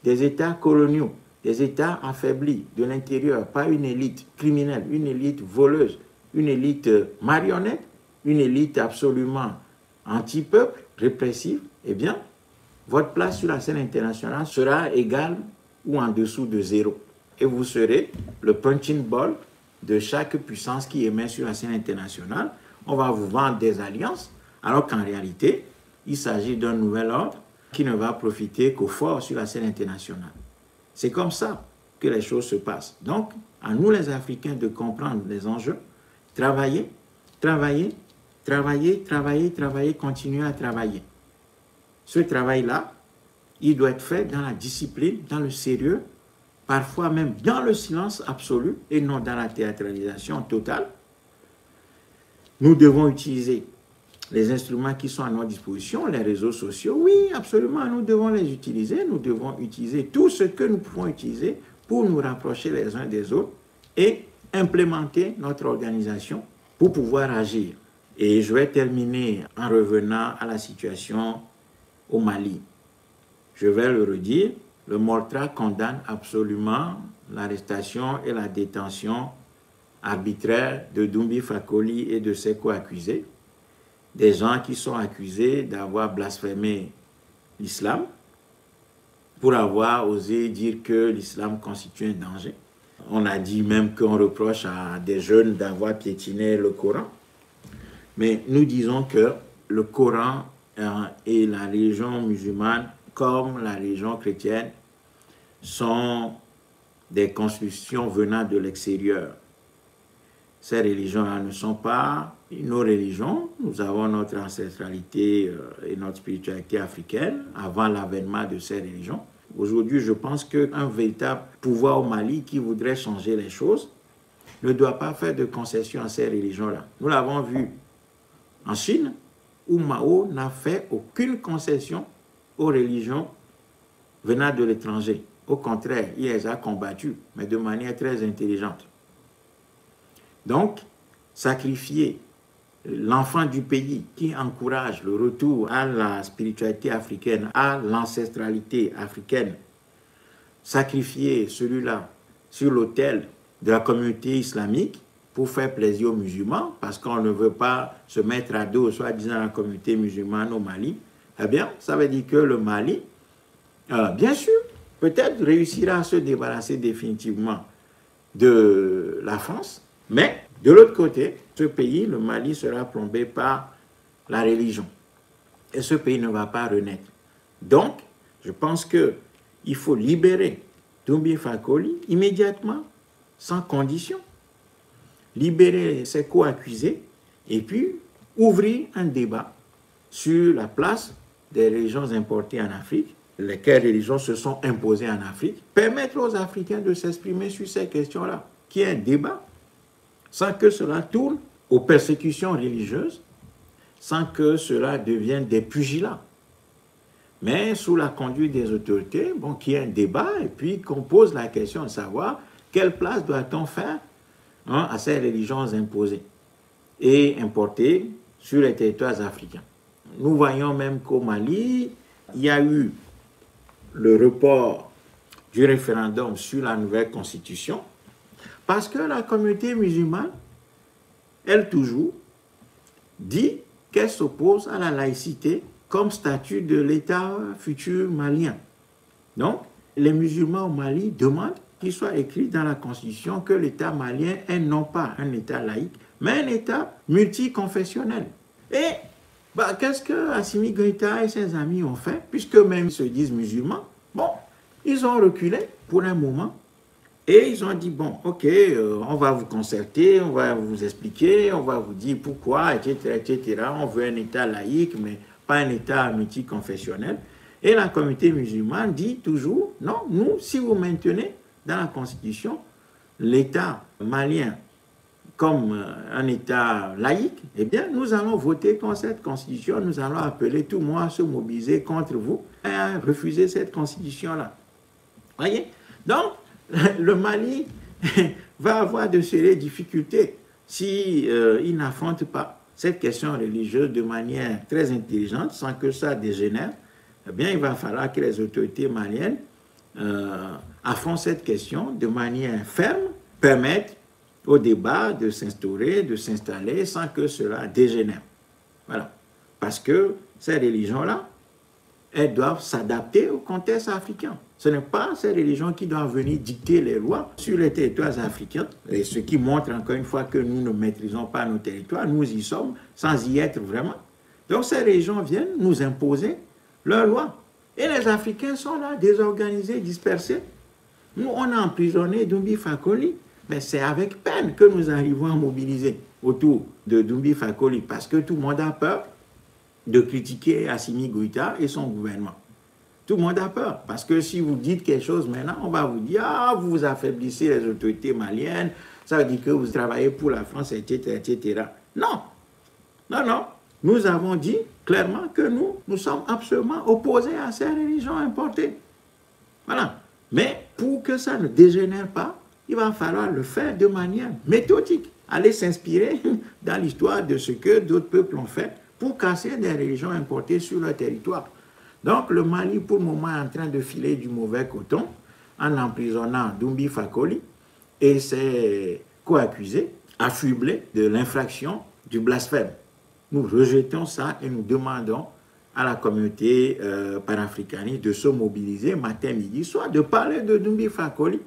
des États coloniaux, des États affaiblis de l'intérieur par une élite criminelle, une élite voleuse, une élite marionnette, une élite absolument anti-peuple, répressive, eh bien, votre place sur la scène internationale sera égale ou en dessous de 0. Et vous serez le punching ball de chaque puissance qui émet sur la scène internationale on va vous vendre des alliances, alors qu'en réalité, il s'agit d'un nouvel ordre qui ne va profiter qu'aux forts sur la scène internationale. C'est comme ça que les choses se passent. Donc, à nous les Africains de comprendre les enjeux, travailler, travailler, travailler, travailler, travailler, continuer à travailler. Ce travail-là, il doit être fait dans la discipline, dans le sérieux, parfois même dans le silence absolu et non dans la théâtralisation totale. Nous devons utiliser les instruments qui sont à notre disposition, les réseaux sociaux. Oui, absolument, nous devons les utiliser. Nous devons utiliser tout ce que nous pouvons utiliser pour nous rapprocher les uns des autres et implémenter notre organisation pour pouvoir agir. Et je vais terminer en revenant à la situation au Mali. Je vais le redire, le MORTRA condamne absolument l'arrestation et la détention arbitraire de Doumbi Fakoly et de ses co-accusés, des gens qui sont accusés d'avoir blasphémé l'islam pour avoir osé dire que l'islam constitue un danger. On a dit même qu'on reproche à des jeunes d'avoir piétiné le Coran. Mais nous disons que le Coran et la religion musulmane, comme la religion chrétienne, sont des constructions venant de l'extérieur. Ces religions-là ne sont pas nos religions. Nous avons notre ancestralité et notre spiritualité africaine avant l'avènement de ces religions. Aujourd'hui, je pense qu'un véritable pouvoir au Mali qui voudrait changer les choses ne doit pas faire de concessions à ces religions-là. Nous l'avons vu en Chine, où Mao n'a fait aucune concession aux religions venant de l'étranger. Au contraire, il les a combattues, mais de manière très intelligente. Donc, sacrifier l'enfant du pays qui encourage le retour à la spiritualité africaine, à l'ancestralité africaine, sacrifier celui-là sur l'autel de la communauté islamique pour faire plaisir aux musulmans, parce qu'on ne veut pas se mettre à dos, soi-disant, la communauté musulmane au Mali, eh bien, ça veut dire que le Mali, bien sûr, peut-être réussira à se débarrasser définitivement de la France, mais de l'autre côté, ce pays, le Mali, sera plombé par la religion. Et ce pays ne va pas renaître. Donc, je pense qu'il faut libérer Doumbi Fakoly immédiatement, sans condition. Libérer ses co-accusés et puis ouvrir un débat sur la place des religions importées en Afrique, lesquelles religions se sont imposées en Afrique, permettre aux Africains de s'exprimer sur ces questions-là, qu'il y ait un débat, sans que cela tourne aux persécutions religieuses, sans que cela devienne des pugilats. Mais sous la conduite des autorités, bon, qu'il y ait un débat et puis qu'on pose la question de savoir quelle place doit-on faire à ces religions imposées et importées sur les territoires africains. Nous voyons même qu'au Mali, il y a eu le report du référendum sur la nouvelle constitution parce que la communauté musulmane, elle toujours, dit qu'elle s'oppose à la laïcité comme statut de l'État futur malien. Donc, les musulmans au Mali demandent qu'il soit écrit dans la Constitution que l'État malien est non pas un État laïque, mais un État multiconfessionnel. Et qu'est-ce que Assimi Goïta et ses amis ont fait, puisque même ils se disent musulmans? Bon, ils ont reculé pour un moment et ils ont dit, bon, ok, on va vous concerter, on va vous expliquer, on va vous dire pourquoi, etc., etc. On veut un État laïque, mais pas un État multiconfessionnel. Et la communauté musulmane dit toujours, non, nous, si vous maintenez dans la Constitution l'État malien comme un État laïque, eh bien, nous allons voter contre cette Constitution, nous allons appeler tout le monde à se mobiliser contre vous et à refuser cette Constitution-là. Voyez? Donc, le Mali va avoir de sérieuses difficultés si il n'affronte pas cette question religieuse de manière très intelligente, sans que ça dégénère. Eh bien, il va falloir que les autorités maliennes affrontent cette question de manière ferme, permettent au débat de s'instaurer, de s'installer sans que cela dégénère. Voilà. Parce que ces religions-là, elles doivent s'adapter au contexte africain. Ce n'est pas ces religions qui doivent venir dicter les lois sur les territoires africains, et ce qui montre encore une fois que nous ne maîtrisons pas nos territoires, nous y sommes sans y être vraiment. Donc ces religions viennent nous imposer leurs lois. Et les Africains sont là, désorganisés, dispersés. Nous, on a emprisonné Doumbia Fakoly, mais c'est avec peine que nous arrivons à mobiliser autour de Doumbia Fakoly, parce que tout le monde a peur de critiquer Assimi Goïta et son gouvernement. Tout le monde a peur, parce que si vous dites quelque chose maintenant, on va vous dire « Ah, vous affaiblissez les autorités maliennes, ça veut dire que vous travaillez pour la France, etc. etc. » Non, non, non. Nous avons dit clairement que nous sommes absolument opposés à ces religions importées. Voilà. Mais pour que ça ne dégénère pas, il va falloir le faire de manière méthodique. Aller s'inspirer dans l'histoire de ce que d'autres peuples ont fait pour casser des religions importées sur leur territoire. Donc le Mali, pour le moment, est en train de filer du mauvais coton en emprisonnant Doumbia Fakoly et ses co-accusés, affublés de l'infraction du blasphème. Nous rejetons ça et nous demandons à la communauté panafricaniste de se mobiliser matin, midi, soir, de parler de Doumbia Fakoly,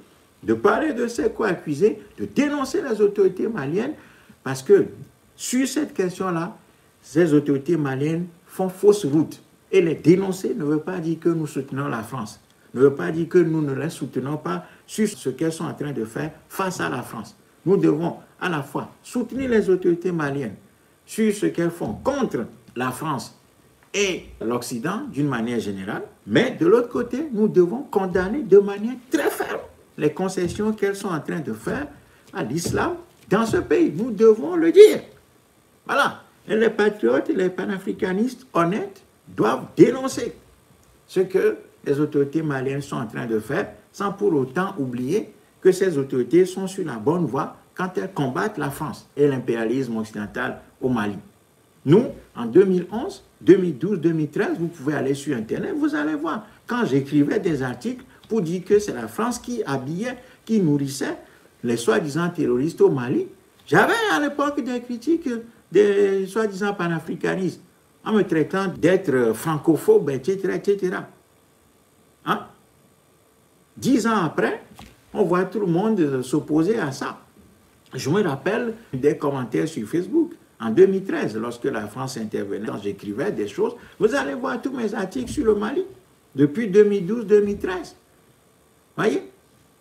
de parler de ses co-accusés, de dénoncer les autorités maliennes, parce que sur cette question-là, ces autorités maliennes font fausse route. Et les dénoncer ne veut pas dire que nous soutenons la France, ne veut pas dire que nous ne les soutenons pas sur ce qu'elles sont en train de faire face à la France. Nous devons à la fois soutenir les autorités maliennes sur ce qu'elles font contre la France et l'Occident d'une manière générale, mais de l'autre côté, nous devons condamner de manière très ferme les concessions qu'elles sont en train de faire à l'islam dans ce pays. Nous devons le dire. Voilà. Et les patriotes, les panafricanistes honnêtes doivent dénoncer ce que les autorités maliennes sont en train de faire, sans pour autant oublier que ces autorités sont sur la bonne voie quand elles combattent la France et l'impérialisme occidental au Mali. Nous, en 2011, 2012, 2013, vous pouvez aller sur Internet, vous allez voir. Quand j'écrivais des articles pour dire que c'est la France qui habillait, qui nourrissait les soi-disant terroristes au Mali, j'avais à l'époque des critiques des soi-disant panafricanistes en me traitant d'être francophobe, etc., etc. Hein? 10 ans après, on voit tout le monde s'opposer à ça. Je me rappelle des commentaires sur Facebook en 2013, lorsque la France intervenait, quand j'écrivais des choses. Vous allez voir tous mes articles sur le Mali depuis 2012-2013. Voyez?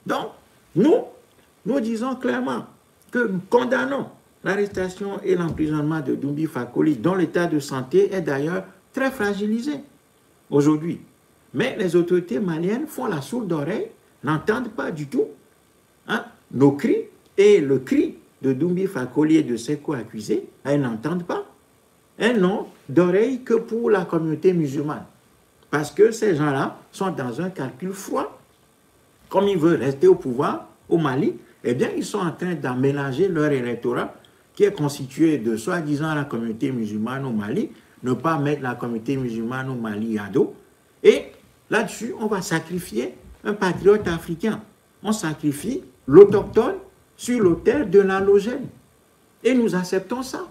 Donc, nous disons clairement que nous condamnons l'arrestation et l'emprisonnement de Doumbia Fakoly, dont l'état de santé est d'ailleurs très fragilisé aujourd'hui. Mais les autorités maliennes font la sourde oreille, n'entendent pas du tout nos cris et le cri de Doumbia Fakoly et de ses co-accusés. Elles n'entendent pas. Elles n'ont d'oreille que pour la communauté musulmane. Parce que ces gens-là sont dans un calcul froid. Comme ils veulent rester au pouvoir au Mali, eh bien, ils sont en train d'aménager leur électorat qui est constitué de soi-disant la communauté musulmane au Mali, ne pas mettre la communauté musulmane au Mali à dos. Et là-dessus, on va sacrifier un patriote africain. On sacrifie l'autochtone sur l'autel de l'allogène. Et nous acceptons ça.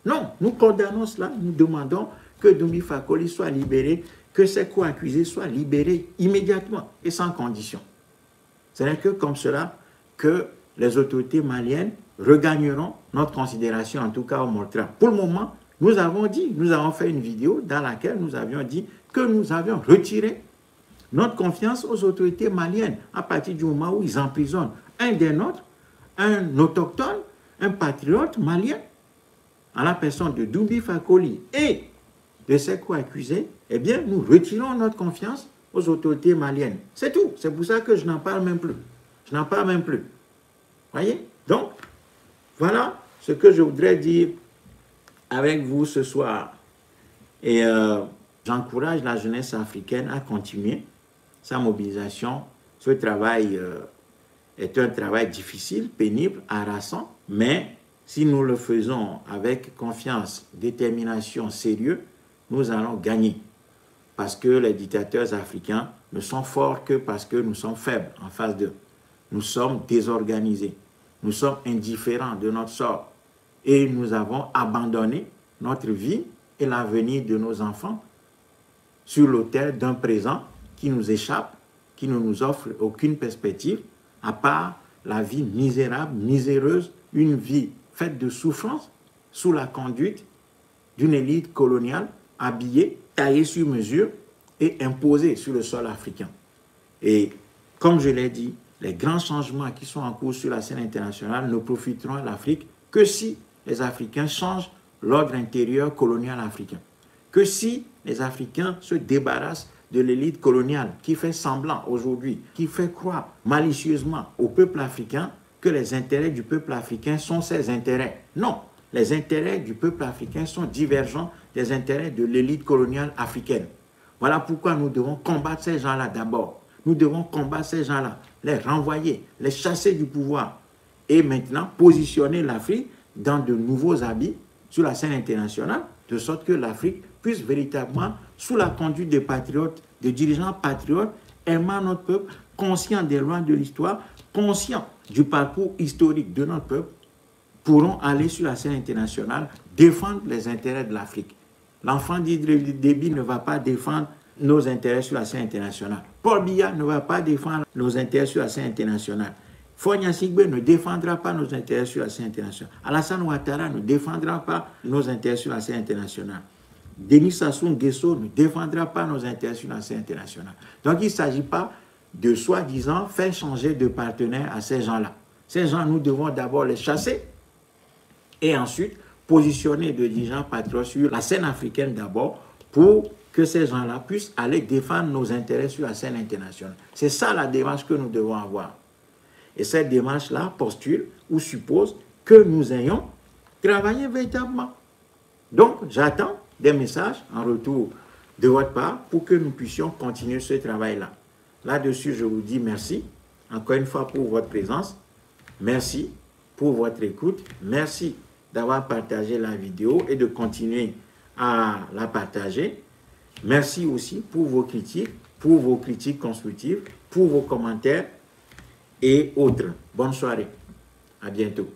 Non, nous condamnons cela. Nous demandons que Doumbia Fakoly soit libéré, que ses co-accusés soient libérés immédiatement et sans condition. Ce n'est que comme cela que les autorités maliennes regagneront notre considération, en tout cas au Mortra. Pour le moment, nous avons fait une vidéo dans laquelle nous avions dit que nous avions retiré notre confiance aux autorités maliennes à partir du moment où ils emprisonnent un des nôtres, un autochtone, un patriote malien, en la personne de Doumbia Fakoly et de ses co-accusés. Eh bien, nous retirons notre confiance aux autorités maliennes. C'est tout. C'est pour ça que je n'en parle même plus. Je n'en parle même plus. Voyez? Donc, voilà ce que je voudrais dire avec vous ce soir. Et j'encourage la jeunesse africaine à continuer sa mobilisation. Ce travail est un travail difficile, pénible, harassant, mais si nous le faisons avec confiance, détermination, sérieux, nous allons gagner. Parce que les dictateurs africains ne sont forts que parce que nous sommes faibles en face d'eux. Nous sommes désorganisés. Nous sommes indifférents de notre sort. Et nous avons abandonné notre vie et l'avenir de nos enfants sur l'autel d'un présent qui nous échappe, qui ne nous offre aucune perspective, à part la vie misérable, miséreuse, une vie faite de souffrance, sous la conduite d'une élite coloniale habillée, taillée sur mesure et imposée sur le sol africain. Et comme je l'ai dit, les grands changements qui sont en cours sur la scène internationale ne profiteront à l'Afrique que si les Africains changent l'ordre intérieur colonial africain. Que si les Africains se débarrassent de l'élite coloniale qui fait semblant aujourd'hui, qui fait croire malicieusement au peuple africain que les intérêts du peuple africain sont ses intérêts. Non, les intérêts du peuple africain sont divergents des intérêts de l'élite coloniale africaine. Voilà pourquoi nous devons combattre ces gens-là d'abord. Nous devons combattre ces gens-là, les renvoyer, les chasser du pouvoir et maintenant positionner l'Afrique dans de nouveaux habits sur la scène internationale, de sorte que l'Afrique puisse véritablement, sous la conduite des patriotes, des dirigeants patriotes, aimant notre peuple, conscients des lois de l'histoire, conscients du parcours historique de notre peuple, pourront aller sur la scène internationale défendre les intérêts de l'Afrique. L'enfant d'Idriss Déby ne va pas défendre nos intérêts sur la scène internationale. Paul Biya ne va pas défendre nos intérêts sur la scène internationale. Fonya Sigbe ne défendra pas nos intérêts sur la scène internationale. Alassane Ouattara ne défendra pas nos intérêts sur la scène internationale. Denis Sassou Nguesso ne défendra pas nos intérêts sur la scène internationale. Donc il ne s'agit pas de soi-disant faire changer de partenaire à ces gens-là. Ces gens, nous devons d'abord les chasser et ensuite positionner de dirigeants patriotes sur la scène africaine d'abord pour que ces gens-là puissent aller défendre nos intérêts sur la scène internationale. C'est ça la démarche que nous devons avoir. Et cette démarche-là postule ou suppose que nous ayons travaillé véritablement. Donc, j'attends des messages en retour de votre part pour que nous puissions continuer ce travail-là. Là-dessus, je vous dis merci, encore une fois, pour votre présence. Merci pour votre écoute. Merci d'avoir partagé la vidéo et de continuer à la partager. Merci aussi pour vos critiques constructives, pour vos commentaires et autres. Bonne soirée. À bientôt.